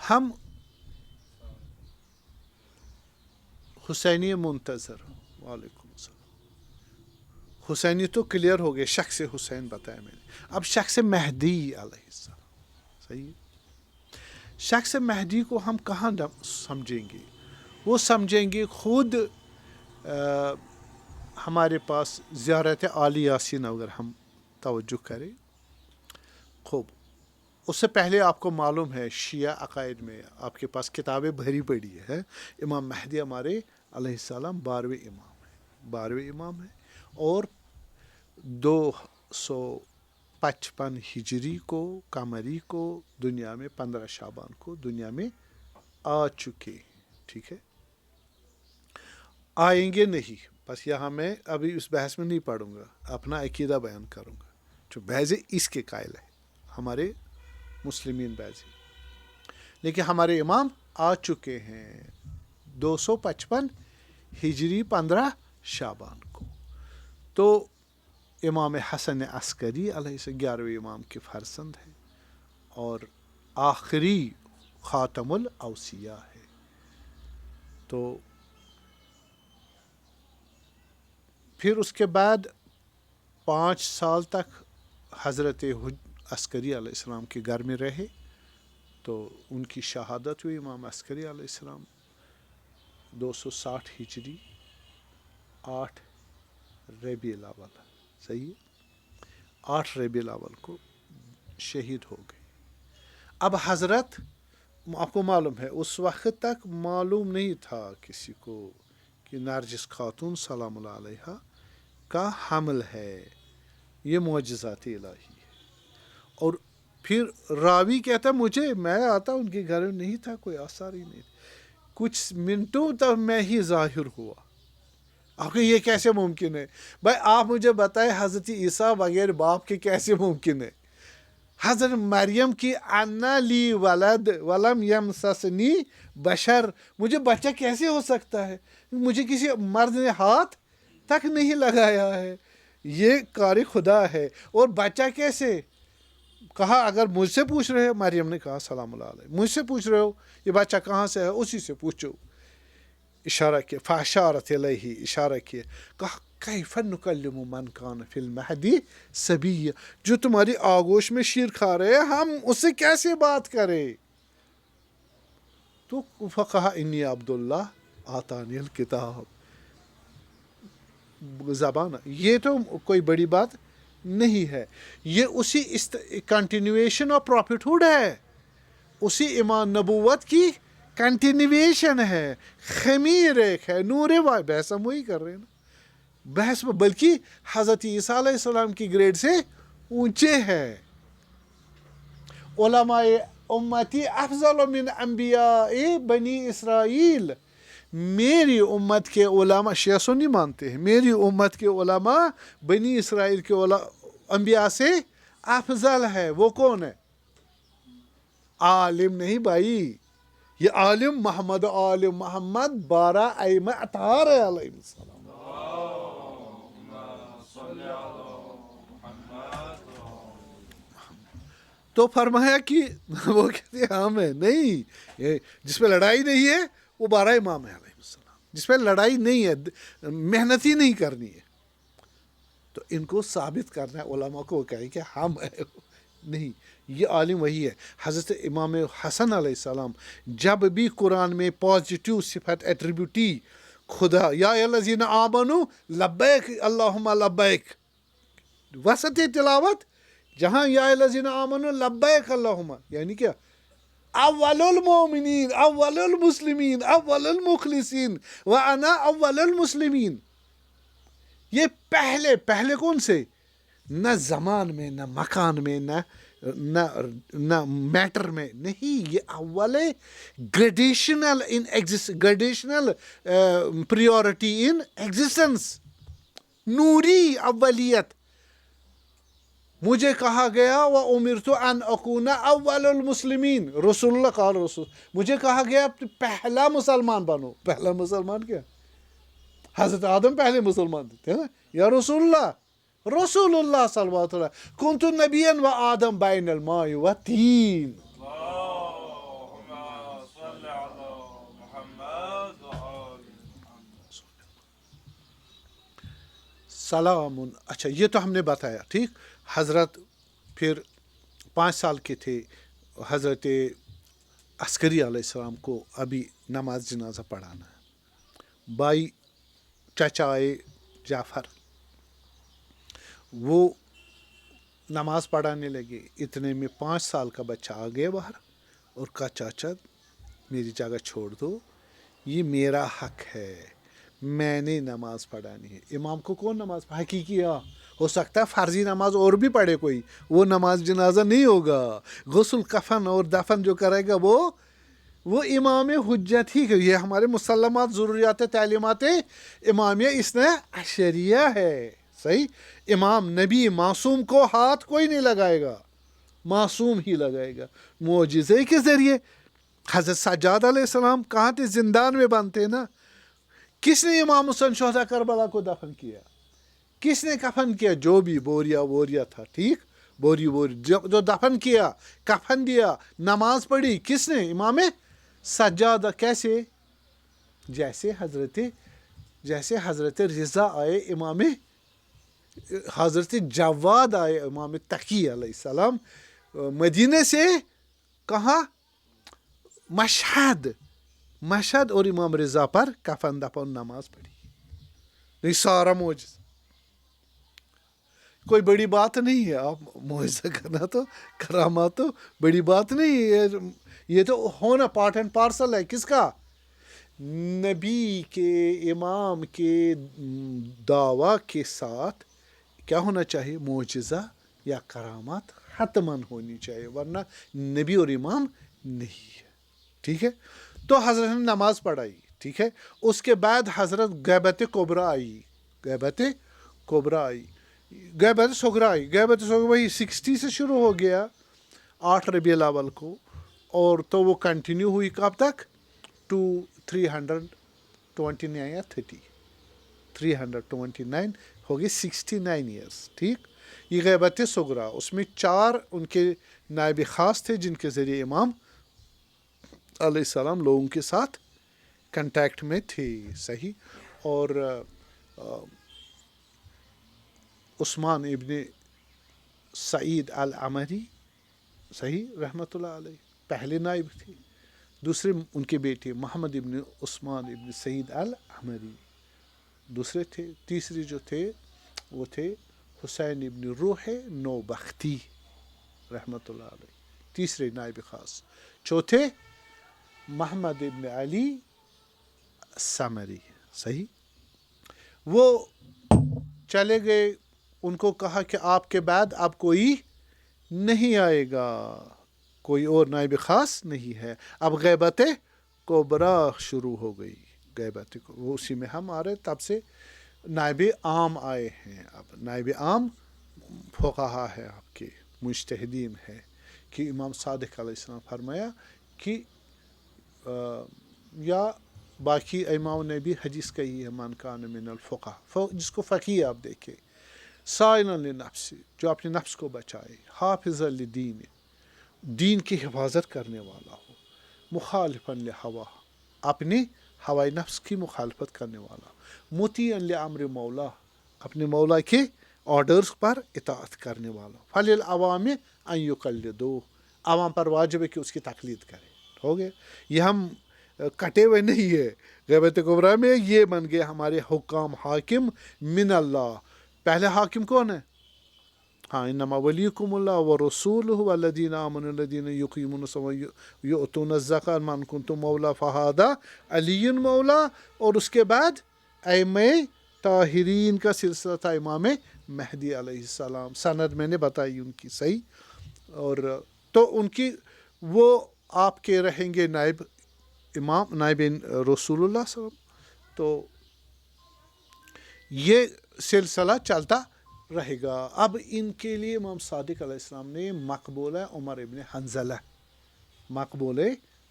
Speaker 2: ہم حسینی منتظر، وعلیکم السلام، حسینی تو کلیئر ہو گئے، شخص حسین بتایا میں نے، اب شخص مہدی علیہ السلام، صحیح ہے؟ شخص مہدی کو ہم کہاں سمجھیں گے؟ وہ سمجھیں گے خود ہمارے پاس زیارت آل یاسین اگر ہم توجہ کریں، خوب، اس سے پہلے آپ کو معلوم ہے شیعہ عقائد میں آپ کے پاس کتابیں بھری پڑی ہے، امام مہدی ہمارے علیہ السلام 12ویں امام ہیں، 12ویں امام ہیں، اور 255 ہجری کو، قمری کو، دنیا میں 15 شعبان کو دنیا میں آ چکے، ٹھیک ہے؟ آئیں گے نہیں، بس یہاں میں ابھی اس بحث میں نہیں پڑھوں گا، اپنا عقیدہ بیان کروں گا، جو بحث اس کے قائل ہے ہمارے مسلمین بعضی، لیکن ہمارے امام آ چکے ہیں 255 ہجری 15 شعبان کو۔ تو امام حسن عسکری علیہ السلام 11ویں امام کے فرزند ہیں، اور آخری خاتم الاوصیاء ہے۔ تو پھر اس کے بعد 5 سال تک حضرت عسکری علیہ السلام کے گھر میں رہے، تو ان کی شہادت ہوئی امام عسکری علیہ السلام 260 ہجری 8 ربیع الاول، صحیح ہے، 8 ربیع الاول کو شہید ہو گئے۔ اب حضرت آپ کو معلوم ہے اس وقت تک معلوم نہیں تھا کسی کو کہ نرجس خاتون سلام اللہ علیہا کا حمل ہے. یہ معجزات الہی ہے. اور پھر راوی کہتا مجھے میں آتا ان کے گھر میں نہیں تھا, کوئی آثار ہی نہیں, کچھ منٹوں تک میں ہی ظاہر ہوا. آپ یہ کیسے ممکن ہے؟ بھائی آپ مجھے بتائیں حضرت عیسیٰ بغیر باپ کے کیسے ممکن ہے؟ حضرت مریم کی انا لی ولد ولم یمسسنی بشر, مجھے بچہ کیسے ہو سکتا ہے؟ مجھے کسی مرد نے ہاتھ تک نہیں لگایا ہے, یہ کار خدا ہے. اور بچہ کیسے؟ کہا اگر مجھ سے پوچھ رہے ہو, مریم نے کہا سلام اللہ علیہ, مجھ سے پوچھ رہے ہو یہ بچہ کہاں سے ہے, اسی سے پوچھو. اشارہ کیا, فاشارت الیہ, اشارہ کیا, کہا کیف نکلم من کان فی المہدی صبیا, جو تمہاری آغوش میں شیر کھا رہے ہیں ہم اس سے کیسے بات کریں؟ تو کہا انی عبداللہ آتانی الکتاب. زبان یہ تو کوئی بڑی بات نہیں ہے, یہ اسی کنٹینویشن آف پروفٹ ہے, اسی ایمان نبوت کی کنٹینویشن ہے. خمیر ایک ہے, نور واحد, بحث ہم وہی کر رہے ہیں نا, بحث بلکہ حضرت عیسیٰ علیہ السلام کی گریڈ سے اونچے ہے. علماء امتی افضل من انبیاء بنی اسرائیل, میری امت کے علماء, شیعہ سنی مانتے ہیں, میری امت کے علماء بنی اسرائیل کے انبیاء سے افضل ہے. وہ کون ہے؟ عالم نہیں بھائی, یہ عالم محمد, عالم محمد 12 ائمہ اطہار علیہ السلام. تو فرمایا کہ وہ کہتے ہیں ہاں میں نہیں, جس پہ لڑائی نہیں ہے وہ 12 امام ہے علیہ السلام, جس پہ لڑائی نہیں ہے, محنت ہی نہیں کرنی ہے. تو ان کو ثابت کرنا ہے علماء کو کہیں کہ ہم نہیں, یہ عالم وہی ہے. حضرت امام حسن علیہ السلام جب بھی قرآن میں پازیٹیو صفت ایٹریبیوٹی خدا, یا الذین آمنوا لبیک اللہم لبیک, وسط تلاوت جہاں یا الذین آمنوا لبیک اللہم, یعنی کیا؟ اول المومنین, اول المسلمین, اول المخلصین, وانا اول المسلمین. یہ پہلے کون سے؟ نہ زمان میں, نہ مکان میں, نہ میٹر میں نہیں, یہ اول گریڈیشنل گریڈیشنل پریورٹی ان ایگزسٹنس, نوری اولیت. مجھے کہا گیا وَأُمِرْتُ أَنْ أَكُونَ أَوَّلَ الْمُسْلِمِينَ, رسول اللہ قال رسول, مجھے کہا گیا پہلا مسلمان بنو. پہلا مسلمان کیا؟ حضرت آدم پہلے مسلمان تھے نا, یا رسول اللہ صلی اللہ علیہ وسلم, كُنْتُ نَبِيًّا وَآدَمْ بَيْنَ الْمَاءِ وَالطِّينِ. سلام. اچھا یہ تو ہم نے بتایا, ٹھیک. حضرت پھر 5 سال کے تھے, حضرت عسکری علیہ السلام کو ابھی نماز جنازہ پڑھانا ہے. بھائی چچا آئے جعفر, وہ نماز پڑھانے لگے. اتنے میں 5 سال کا بچہ آ گیا باہر اور کہا چاچا میری جگہ چھوڑ دو, یہ میرا حق ہے, میں نے نماز پڑھانی ہے. امام کو کون نماز حقیقی ہو سکتا ہے فرضی نماز اور بھی پڑھے کوئی, وہ نماز جنازہ نہیں ہوگا. غسل کفن اور دفن جو کرے گا وہ امام حجت ہی. یہ ہمارے مسلمات ضروریات تعلیمات امامیہ اثنا عشریہ ہے, صحیح. امام نبی معصوم کو ہاتھ کوئی نہیں لگائے گا, معصوم ہی لگائے گا معجزے کے ذریعے. حضرت سجاد علیہ السلام کہاں تھے؟ زندان میں بند تھے نا. کس نے امام حسین شہداء کربلا کو دفن کیا؟ کس نے کفن کیا؟ جو بھی بوریا تھا, ٹھیک, بوری جو دفن کیا, کفن دیا, نماز پڑھی, کس نے؟ امام سجادہ. کیسے؟ جیسے حضرت رضا آئے, امام حضرت جواد آئے, امام تقی علیہ السلام مدینے سے کہاں؟ مشہد اور امام رضا پر کفن دفن نماز پڑھی. یہ سارا معجزہ. کوئی بڑی بات نہیں ہے. آپ معجزہ کرنا تو کرامات تو بڑی بات نہیں ہے. یہ تو ہونا پارٹ اینڈ پارسل ہے. کس کا؟ نبی کے امام کے دعویٰ کے ساتھ کیا ہونا چاہیے؟ معجزہ یا کرامات حتماً ہونی چاہیے، ورنہ نبی اور امام نہیں ہے. ٹھیک ہے. تو حضرت نے نماز پڑھائی. ٹھیک ہے. اس کے بعد حضرت غیبت کبریٰ آئی. غیبت کبریٰ آئی. غیبت صغریٰ آئی. غیبت صغریٰ وہی 60 سے شروع ہو گیا 8 ربیع الاول کو، اور تو وہ کنٹینیو ہوئی کب تک؟ 329 یا 329 ہو گئی 69 ایئرس. ٹھیک. یہ غیبت صغریٰ، اس میں 4 ان کے نائب خاص تھے جن کے ذریعے امام علیہ السلام لوگوں کے ساتھ کنٹیکٹ میں تھے. صحیح. اور عثمان ابن سعید العمری، صحیح، رحمۃ اللہ علیہ، پہلے نائب تھے. دوسرے ان کے بیٹے محمد ابن عثمان ابن سعید العمری دوسرے تھے. تیسرے جو تھے وہ تھے حسین ابن روح نوبختی رحمۃ اللہ علیہ، تیسرے نائب خاص. چوتھے محمد ابن علی سمری. صحیح. وہ چلے گئے. ان کو کہا کہ آپ کے بعد اب کوئی نہیں آئے گا، کوئی اور نائب خاص نہیں ہے. اب غیبت کبریٰ شروع ہو گئی. غیبت وہ اسی میں ہم آ رہے. تب سے نائب عام آئے ہیں. اب نائب عام فقہا ہے، آپ کے مجتہدین ہے، کہ امام صادق علیہ السلام فرمایا کہ یا باقی امام نے بھی حدیث کہی ہے، من کان من الفقہ، جس کو فقیہ آپ دیکھیں، سائلا لنفس، جو اپنے نفس کو بچائے، حافظ لدین، دین کی حفاظت کرنے والا ہو، مخالفا لہوا، اپنے ہوائے نفس کی مخالفت کرنے والا، مطیعا لامر مولا، اپنے مولا کے آرڈرز پر اطاعت کرنے والا، فللعوام ان یقلدوہ، عوام پر واجب ہے کہ اس کی تقلید کرے. ہو گیا. یہ ہم کٹے ہوئے نہیں ہے. غیبت کبریٰ میں یہ بن گئے ہمارے حکام، حاکم من اللہ. پہلے حاکم کون ہے؟ ہاں، انما ولیکم اللہ ورسولہ والذین آمنوا الذین یقیمون الصلاۃ یؤتون الزکاۃ من کنتم مولا فہذا علی مولا. اور اس کے بعد ائمہ طاہرین کا سلسلہ تھا امام مہدی علیہ السلام. سند میں نے بتائی ان کی. صحیح. اور تو ان کی وہ آپ کے رہیں گے نائب امام، نائب رسول اللہ صلی اللہ علیہ وسلم. تو یہ سلسلہ چلتا رہے گا. اب ان کے لیے امام صادق علیہ السلام نے مقبول عمر ابن حنظلہ، مقبول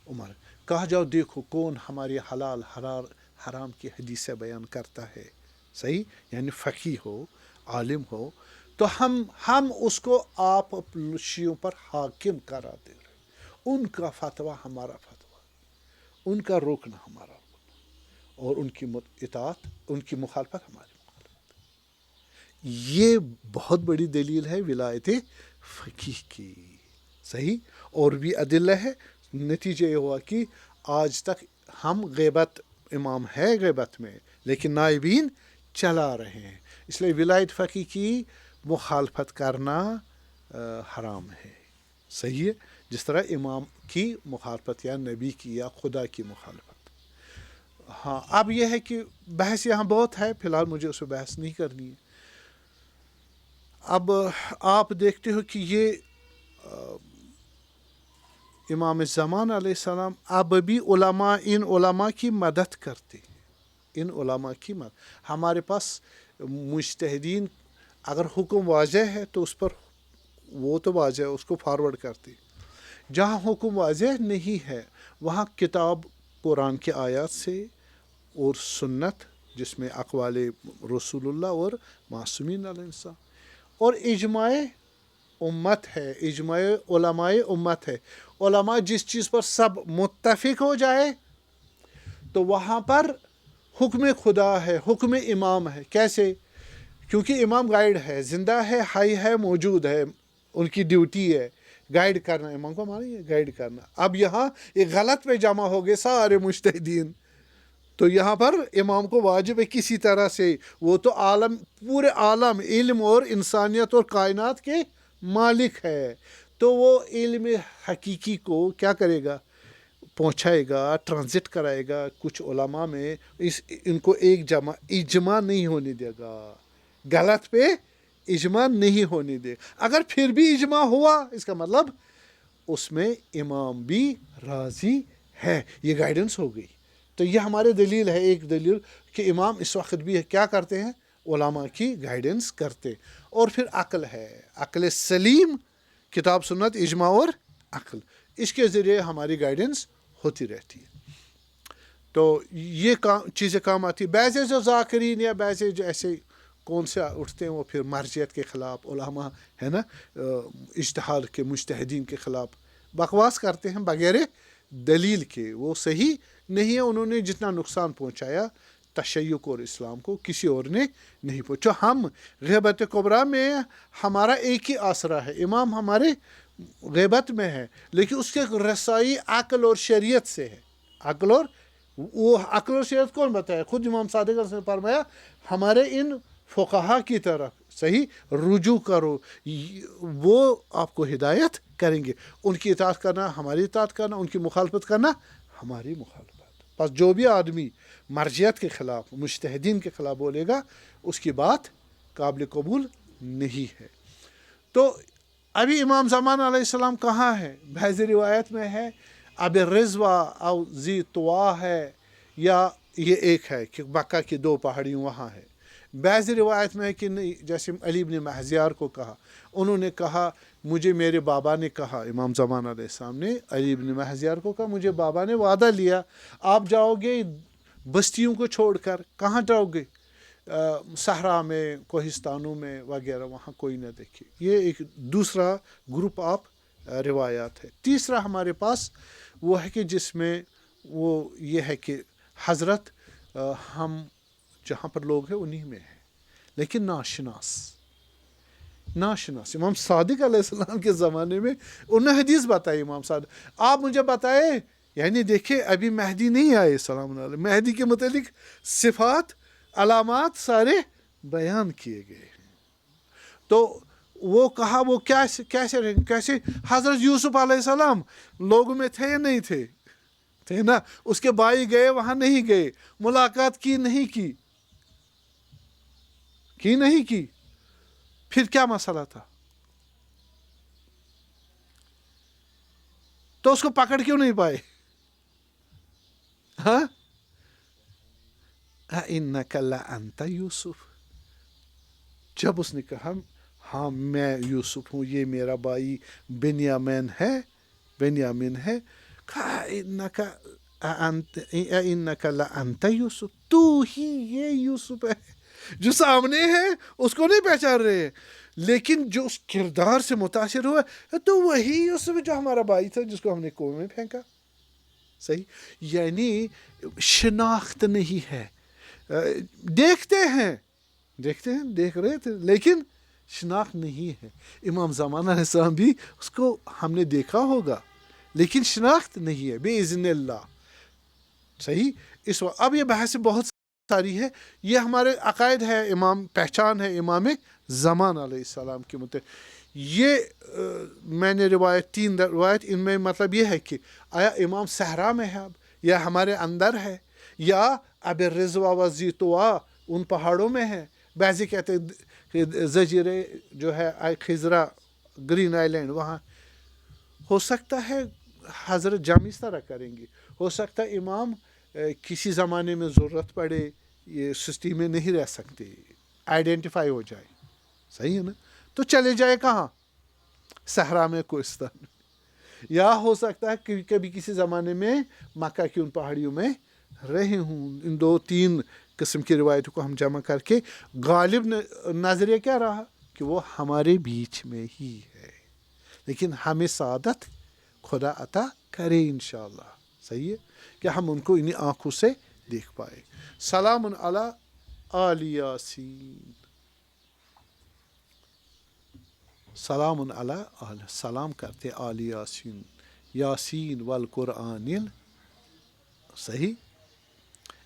Speaker 2: عمر، کہا جاؤ دیکھو کون ہماری حلال حرام کی حدیثیں بیان کرتا ہے. صحیح. یعنی فقیہ ہو، عالم ہو، تو ہم اس کو آپ شیعوں پر حاکم قرار دے رہے. ان کا فتویٰ ہمارا فتویٰ، ان کا روکنا ہمارا روکنا، اور ان کی اطاعت، ان کی مخالفت ہماری مخالفت. یہ بہت بڑی دلیل ہے ولایت فقیہ کی. صحیح. اور بھی ادلہ ہے. نتیجہ یہ ہوا کہ آج تک ہم غیبت، امام ہے غیبت میں لیکن نائبین چلا رہے ہیں. اس لیے ولایت فقیہ کی مخالفت کرنا حرام ہے. صحیح ہے. جس طرح امام کی مخالفت یا نبی کی یا خدا کی مخالفت. ہاں، اب یہ ہے کہ بحث یہاں بہت ہے، فی الحال مجھے اس پہ بحث نہیں کرنی ہے. اب آپ دیکھتے ہو کہ یہ امام زمان علیہ السلام اب بھی علماء، ان علماء کی مدد کرتے ہیں. ان علماء کی مدد. ہمارے پاس مجتہدین اگر حکم واضح ہے تو اس پر وہ تو واضح ہے، اس کو فارورڈ کرتے. جہاں حکم واضح نہیں ہے وہاں کتاب قرآن کے آیات سے اور سنت جس میں اقوال رسول اللہ اور معصومین علیہ السلام اور اجماع امت ہے، اجماع علماء امت ہے. علماء جس چیز پر سب متفق ہو جائے تو وہاں پر حکم خدا ہے، حکم امام ہے. کیسے؟ کیونکہ امام گائیڈ ہے، زندہ ہے، حی ہے، موجود ہے. ان کی ڈیوٹی ہے گائیڈ کرنا. امام کو مانی ہے گائیڈ کرنا. اب یہاں ایک غلط پہ جمع ہو گئے سارے مجتہدین، تو یہاں پر امام کو واجب ہے کسی طرح سے، وہ تو عالم، پورے عالم علم اور انسانیت اور کائنات کے مالک ہے، تو وہ علم حقیقی کو کیا کرے گا، پہنچائے گا، ٹرانزٹ کرائے گا کچھ علماء میں، ان کو ایک اجماع نہیں ہونے دے گا، غلط پہ اجماع نہیں ہونے دے، اگر پھر بھی اجماع ہوا اس کا مطلب اس میں امام بھی راضی ہے، یہ گائیڈنس ہو گئی۔ تو یہ ہمارے دلیل ہے، ایک دلیل کہ امام اس وقت بھی کیا کرتے ہیں، علماء کی گائیڈنس کرتے، اور پھر عقل ہے، عقل سلیم، کتاب سنت اجماع اور عقل، اس کے ذریعے ہماری گائیڈنس ہوتی رہتی ہے۔ تو یہ چیزیں کام آتی، بعض جو ذاکرین یا بعض جو ایسے کون سے اٹھتے ہیں وہ پھر مرجعیت کے خلاف، علماء ہے نا، اجتہاد کے مجتہدین کے خلاف بکواس کرتے ہیں بغیر دلیل کے، وہ صحیح نہیں ہے، انہوں نے جتنا نقصان پہنچایا تشیع اور اسلام کو کسی اور نے نہیں پہنچا۔ ہم غیبت کبریٰ میں ہمارا ایک ہی آسرا ہے، امام ہمارے غیبت میں ہے، لیکن اس کے رسائی عقل اور شریعت سے ہے، عقل اور شریعت کون بتایا، خود امام صادق نے فرمایا ہمارے ان فقہا کی طرف صحیح رجوع کرو، وہ آپ کو ہدایت کریں گے، ان کی اطاعت کرنا ہماری اطاعت کرنا، ان کی مخالفت کرنا ہماری مخالفت۔ پس جو بھی آدمی مرجعیت کے خلاف، مجتہدین کے خلاف بولے گا، اس کی بات قابل قبول نہیں ہے۔ تو ابھی امام زمان علیہ السلام کہاں ہے؟ بعض روایت میں ہے اب رضوا او ذی طوا ہے، یا یہ ایک ہے کہ مکہ کی 2 پہاڑیوں وہاں ہے، بعض روایت میں ہے کہ نہیں، جیسے علی بن مہزیار کو کہا، انہوں نے کہا مجھے میرے بابا نے کہا، امام زمان علیہ السلام نے علی بن مہزیار کو کہا مجھے بابا نے وعدہ لیا، آپ جاؤ گے بستیوں کو چھوڑ کر، کہاں جاؤ گے، صحرا میں، کوہستانوں میں وغیرہ، وہاں کوئی نہ دیکھے۔ یہ ایک دوسرا گروپ آف روایات ہے۔ تیسرا ہمارے پاس وہ ہے کہ جس میں وہ یہ ہے کہ حضرت ہم جہاں پر لوگ ہیں انہی میں ہیں، لیکن ناشناس امام صادق علیہ السلام کے زمانے میں انہوں نے حدیث بتائی، امام صادق آپ مجھے بتائے، یعنی دیکھیں ابھی مہدی نہیں آئے سلام علیہ، مہدی کے متعلق صفات، علامات سارے بیان کیے گئے ہیں۔ تو وہ کہا وہ کیسے حضرت یوسف علیہ السلام لوگوں میں تھے یا نہیں تھے نا، اس کے بھائی گئے وہاں نہیں گئے، ملاقات کی نہیں کی پھر کیا مسئلہ تھا؟ تو اس کو پکڑ کیوں نہیں پائے؟ ہاں اِنَّكَ لَأَنْتَ یوسف، جب اس نے کہا ہاں میں یوسف ہوں، یہ میرا بھائی بنیامین ہے، کہا اِنَّكَ لَأَنْتَ یوسف، تو ہی یہ یوسف ہے، جو سامنے ہے اس کو نہیں پہچان رہے، لیکن جو اس کردار سے متاثر ہوا تو وہی یوسف جو ہمارا بھائی تھا جس کو ہم نے کنویں میں پھینکا۔ صحیح، یعنی شناخت نہیں ہے، دیکھ رہے تھے لیکن شناخت نہیں ہے۔ امام زمان علیہ السلام بھی اس کو ہم نے دیکھا ہوگا لیکن شناخت نہیں ہے، بِإِذْنِ اللہ۔ صحیح، اس وقت اب یہ بحث بہت ساری ہے، یہ ہمارے عقائد ہے، پہچان ہے امام زمان علیہ السلام کے متعلق۔ یہ میں نے 3 روایت، ان میں مطلب یہ ہے کہ آیا امام صحرا میں ہے اب، یا ہمارے اندر ہے، یا اب رضوا و ذی طوا ان پہاڑوں میں ہے، بعضی کہتے ہیں جزیرے جو ہے خضرا گرین آئی لینڈ وہاں، ہو سکتا ہے حضرت جمع اس طرح کریں گے، ہو سکتا ہے امام کسی زمانے میں ضرورت پڑے، یہ سسٹی میں نہیں رہ سکتے، آئیڈینٹیفائی ہو جائے، صحیح ہے نا، تو چلے جائے کہاں، صحرا میں، کوہستان میں، یا ہو سکتا ہے کہ کبھی کسی زمانے میں مکہ کی ان پہاڑیوں میں رہے ہوں۔ ان 2-3 قسم کی روایتوں کو ہم جمع کر کے غالب نظریہ کیا رہا کہ وہ ہمارے بیچ میں ہی ہے، لیکن ہمیں سعادت خدا عطا کرے انشاءاللہ، صحیح ہے کہ ہم ان کو انہی آنکھوں سے دیکھ پائے۔ سلام علی آل یاسین، سلام علی آل، سلام کرتے آل یاسین، یاسین والقرآن صحیح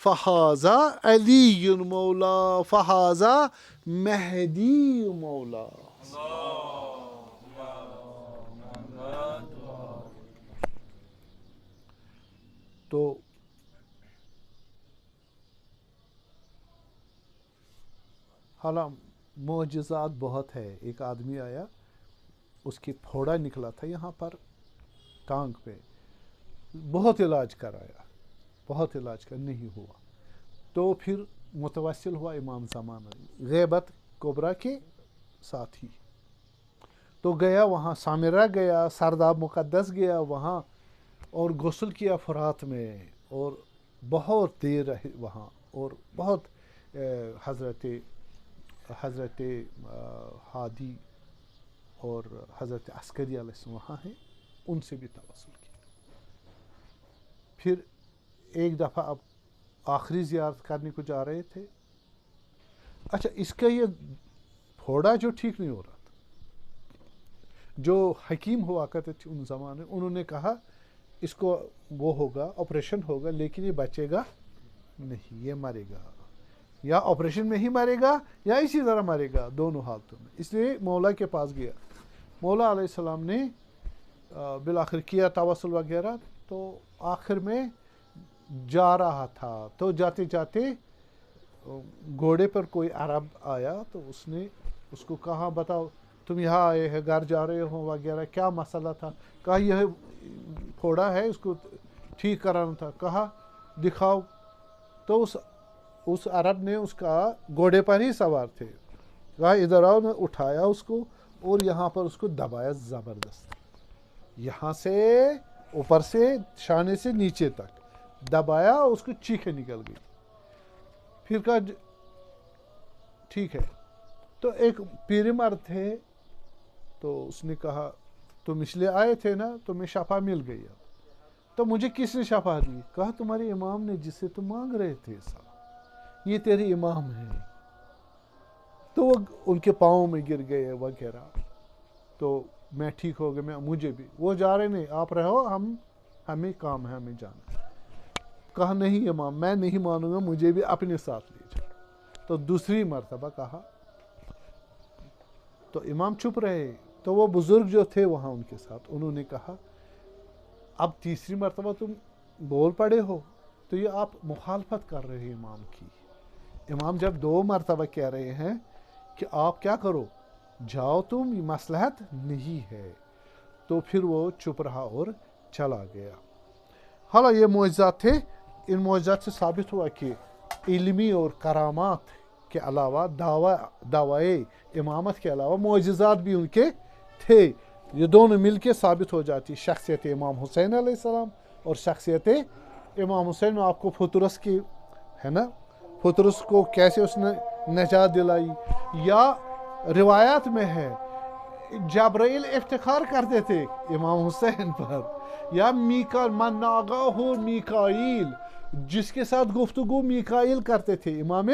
Speaker 2: فہذا علی مولا فہذا مہدی مولا. تو حالانکہ معجزات بہت ہے. ایک آدمی آیا, اس کی پھوڑا نکلا تھا یہاں پر ٹانگ پہ, بہت علاج کرایا, بہت علاج کر نہیں ہوا. تو پھر متوسل ہوا امام زمانہ غیبت کبریٰ کے ساتھ ہی. تو گیا وہاں, سامرہ گیا, سرداب مقدس گیا وہاں, اور غسل کیا فرات میں, اور بہت دیر رہے وہاں, اور بہت حضرت ہادی اور حضرت عسکری علیہ السلام وہاں ہیں, ان سے بھی توسل کیا. پھر ایک دفعہ اب آخری زیارت کرنے کو جا رہے تھے. اچھا, اس کا یہ پھوڑا جو ٹھیک نہیں ہو رہا تھا, جو حکیم ہوا کرتے تھے ان زمانے, انہوں نے کہا اس کو وہ ہوگا, آپریشن ہوگا, لیکن یہ بچے گا نہیں, یہ مرے گا, یا آپریشن میں ہی مرے گا یا اسی طرح مرے گا, دونوں حالتوں میں. اس لیے مولا کے پاس گیا. مولا علیہ السلام نے بالآخر کیا توسل وغیرہ. تو آخر میں جا رہا تھا, تو جاتے جاتے گھوڑے پر کوئی عرب آیا, تو اس نے اس کو کہا بتاؤ تم یہاں آئے ہیں, گھر جا رہے ہو وغیرہ, کیا مسئلہ تھا؟ کہا یہ پھوڑا ہے, اس کو ٹھیک کرانا تھا. کہا دکھاؤ. تو اس عرب نے اس کا گھوڑے پر ہی سوار تھے, کہا ادھر آؤ, نے اٹھایا اس کو اور یہاں پر اس کو دبایا زبردست, یہاں سے اوپر سے شانے سے نیچے تک دبایا, اس کو چیخیں نکل گئی. پھر کہا ٹھیک ہے. تو ایک پیر مرد تھے, تو اس نے کہا تم اس لیے آئے تھے نا, تمہیں شفا مل گئی. تو مجھے کس نے شفا دی؟ کہا تمہارے امام نے, جس سے تم مانگ رہے تھے, یہ تیرے امام ہیں. تو وہ ان کے پاؤں میں گر گئے وغیرہ. تو میں ٹھیک ہو گیا, مجھے بھی. وہ جا رہے نہیں, آپ رہو, ہمیں کام ہے, ہمیں جانا. کہا نہیں امام, میں نہیں مانوں گا, مجھے بھی اپنے ساتھ لے جاؤ. تو دوسری مرتبہ کہا, تو امام چپ رہے. تو وہ بزرگ جو تھے وہاں ان کے ساتھ, انہوں نے کہا اب تیسری مرتبہ تم بول پڑے ہو, تو یہ آپ مخالفت کر رہے ہیں امام کی. امام جب 2 مرتبہ کہہ رہے ہیں کہ آپ کیا کرو, جاؤ تم, یہ مصلحت نہیں ہے. تو پھر وہ چپ رہا اور چلا گیا. حالانکہ یہ معجزات تھے. ان معجزات سے ثابت ہوا کہ علمی اور کرامات کے علاوہ دعوی امامت کے علاوہ معجزات بھی ان کے تھے. یہ دونوں مل کے ثابت ہو جاتی, شخصیت امام حسین علیہ السلام اور شخصیت امام حسین. میں آپ کو فطرس کی ہے نا, فطرس کو کیسے اس نے نجات دلائی, یا روایات میں ہے جبرائیل افتخار کرتے تھے امام حسین پر, یا من ناگاہ میکائیل, جس کے ساتھ گفتگو میکائیل کرتے تھے امام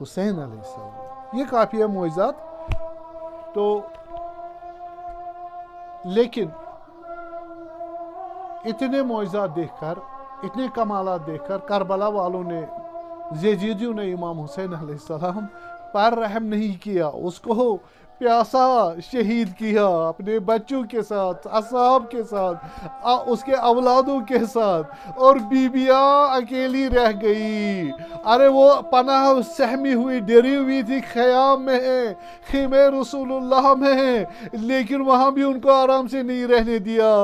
Speaker 2: حسین علیہ السلام. یہ کافی ہے معجزات. تو لیکن اتنے معجزات دیکھ کر, اتنے کمالات دیکھ کر, کربلا والوں نے, یزیدیوں نے امام حسین علیہ السلام پر رحم نہیں کیا. اس کو پیاسا شہید کیا اپنے بچوں کے ساتھ, اصحاب کے ساتھ, اس کے اولادوں کے ساتھ, اور بیویاں اکیلی رہ گئی. ارے وہ پناہ سہمی ہوئی, ڈری ہوئی تھی خیام میں, خیمے رسول اللہ میں, لیکن وہاں بھی ان کو آرام سے نہیں رہنے دیا.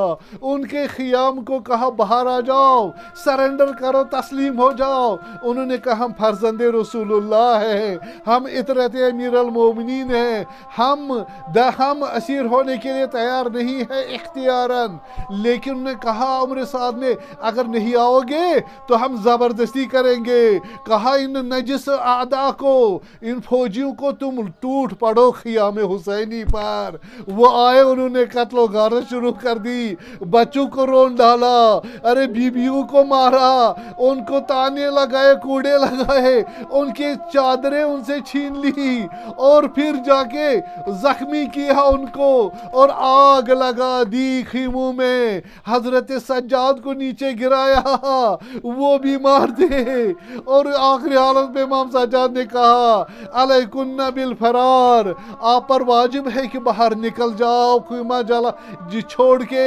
Speaker 2: ان کے خیام کو کہا باہر آ جاؤ, سرنڈر کرو, تسلیم ہو جاؤ. انہوں نے کہا ہم فرزند رسول اللہ ہیں, ہم اطرت امیر المومنین ہیں, ہم اسیر ہونے کے لیے تیار نہیں ہے اختیاراً. لیکن انہوں نے کہا عمر سعد نے, اگر نہیں آؤ گے تو ہم زبردستی کریں گے. کہا ان نجس اعداء کو, ان فوجیوں کو تم ٹوٹ پڑو خیام حسینی پر. وہ آئے, انہوں نے قتل و غارت شروع کر دی, بچوں کو رون ڈالا, ارے بیویوں کو مارا, ان کو تانے لگائے, کوڑے لگائے, ان کی چادریں ان سے چھین لی, اور پھر جا کے زخمی کیا ان کو اور آگ لگا دی خیموں میں. حضرت سجاد کو نیچے گرایا، وہ بیمار تھے، اور آخری حالت میں امام سجاد نے کہا علیکن بالفرار، آپ پر واجب ہے کہ باہر نکل جاؤ، خیمہ جلا چھوڑ کے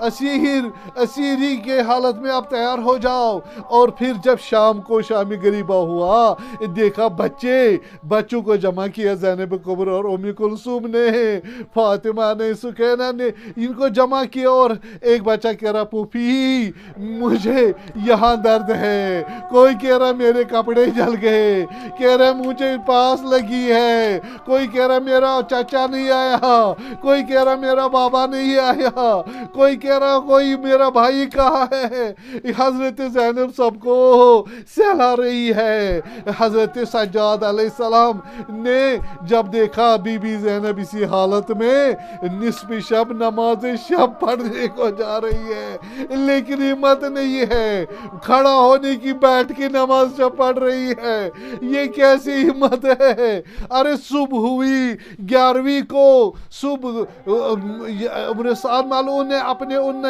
Speaker 2: اسیری کے حالت میں آپ تیار ہو جاؤ. اور پھر جب شام کو شامی غریبہ ہوا، دیکھا بچوں کو جمع کیا، زینب کبریٰ اور ام کلثوم نے، فاطمہ نے، سکینہ نے، ان کو جمع کیا. اور ایک بچہ کہہ رہا پھوپھی مجھے یہاں درد ہے، کوئی کہہ رہا میرے کپڑے جل گئے، کہہ رہا مجھے پاس لگی ہے، کوئی کہہ رہا میرا چاچا نہیں آیا، کوئی کہہ رہا میرا بابا نہیں آیا، کوئی کہہ رہا کوئی میرا بھائی کہاں ہے. حضرت زینب سب کو سہلا رہی ہے. حضرت سجاد علیہ السلام نے جب دیکھا بی بی زینب اسی حالت میں نصف شب نماز شب پڑھنے کو جا رہی ہے، لیکن ہمت نہیں ہے کھڑا ہونے کی، بیٹھ کے نماز شب پڑھ رہی ہے. یہ کیسی ہمت ہے؟ ارے صبح ہوئی 11ویں کو، صبح عمر سعد ملعون نے اپنے ان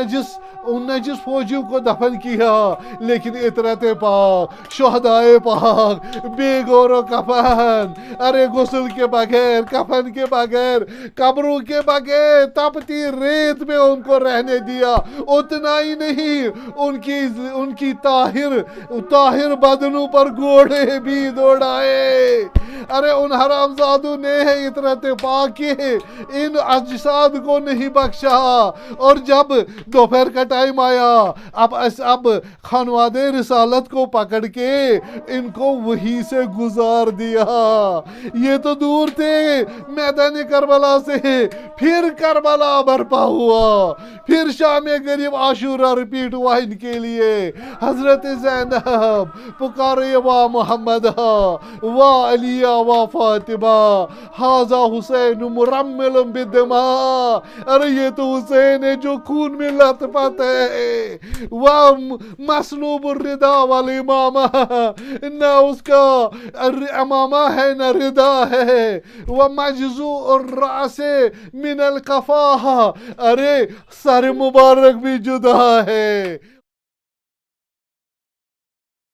Speaker 2: نجس فوجیوں کو دفن کیا، لیکن عطرت پاک، شہدائے پاک، بے گور و کفن، ارے غسل کے بغیر، کفن کے بغیر، قبروں کے بغیر تپتی ریت میں ان کو رہنے دیا. اتنا ہی نہیں، ان کی طاہر بدنوں پر گھوڑے بھی دوڑائے. ارے ان حرامزادوں نے عطرت پاک کے ان اجساد کو نہیں بخشا. اور جب دوپہر کا ٹائم آیا، اب خانواد رسالت کو پکڑ کے ان کو وہی سے گزار دیا. یہ تو دور تھے میدان کربلا سے، پھر کربلا برپا ہوا، پھر شام غریب عاشورہ ریپیٹ ہوا ان کے لیے. حضرت زینب پکارے وا محمد وا علی وا فاطمہ ھذا حسین مرمل بالدماء. ارے یہ تو حسین ہے جو خون میں لت پت ہے، وہ مسلوب الردا والامامہ، نہ اس کا امامہ ہے نہ ردا ہے، وہ مجزوع الرأس من القفا، ارے سر مبارک بھی جدا ہے.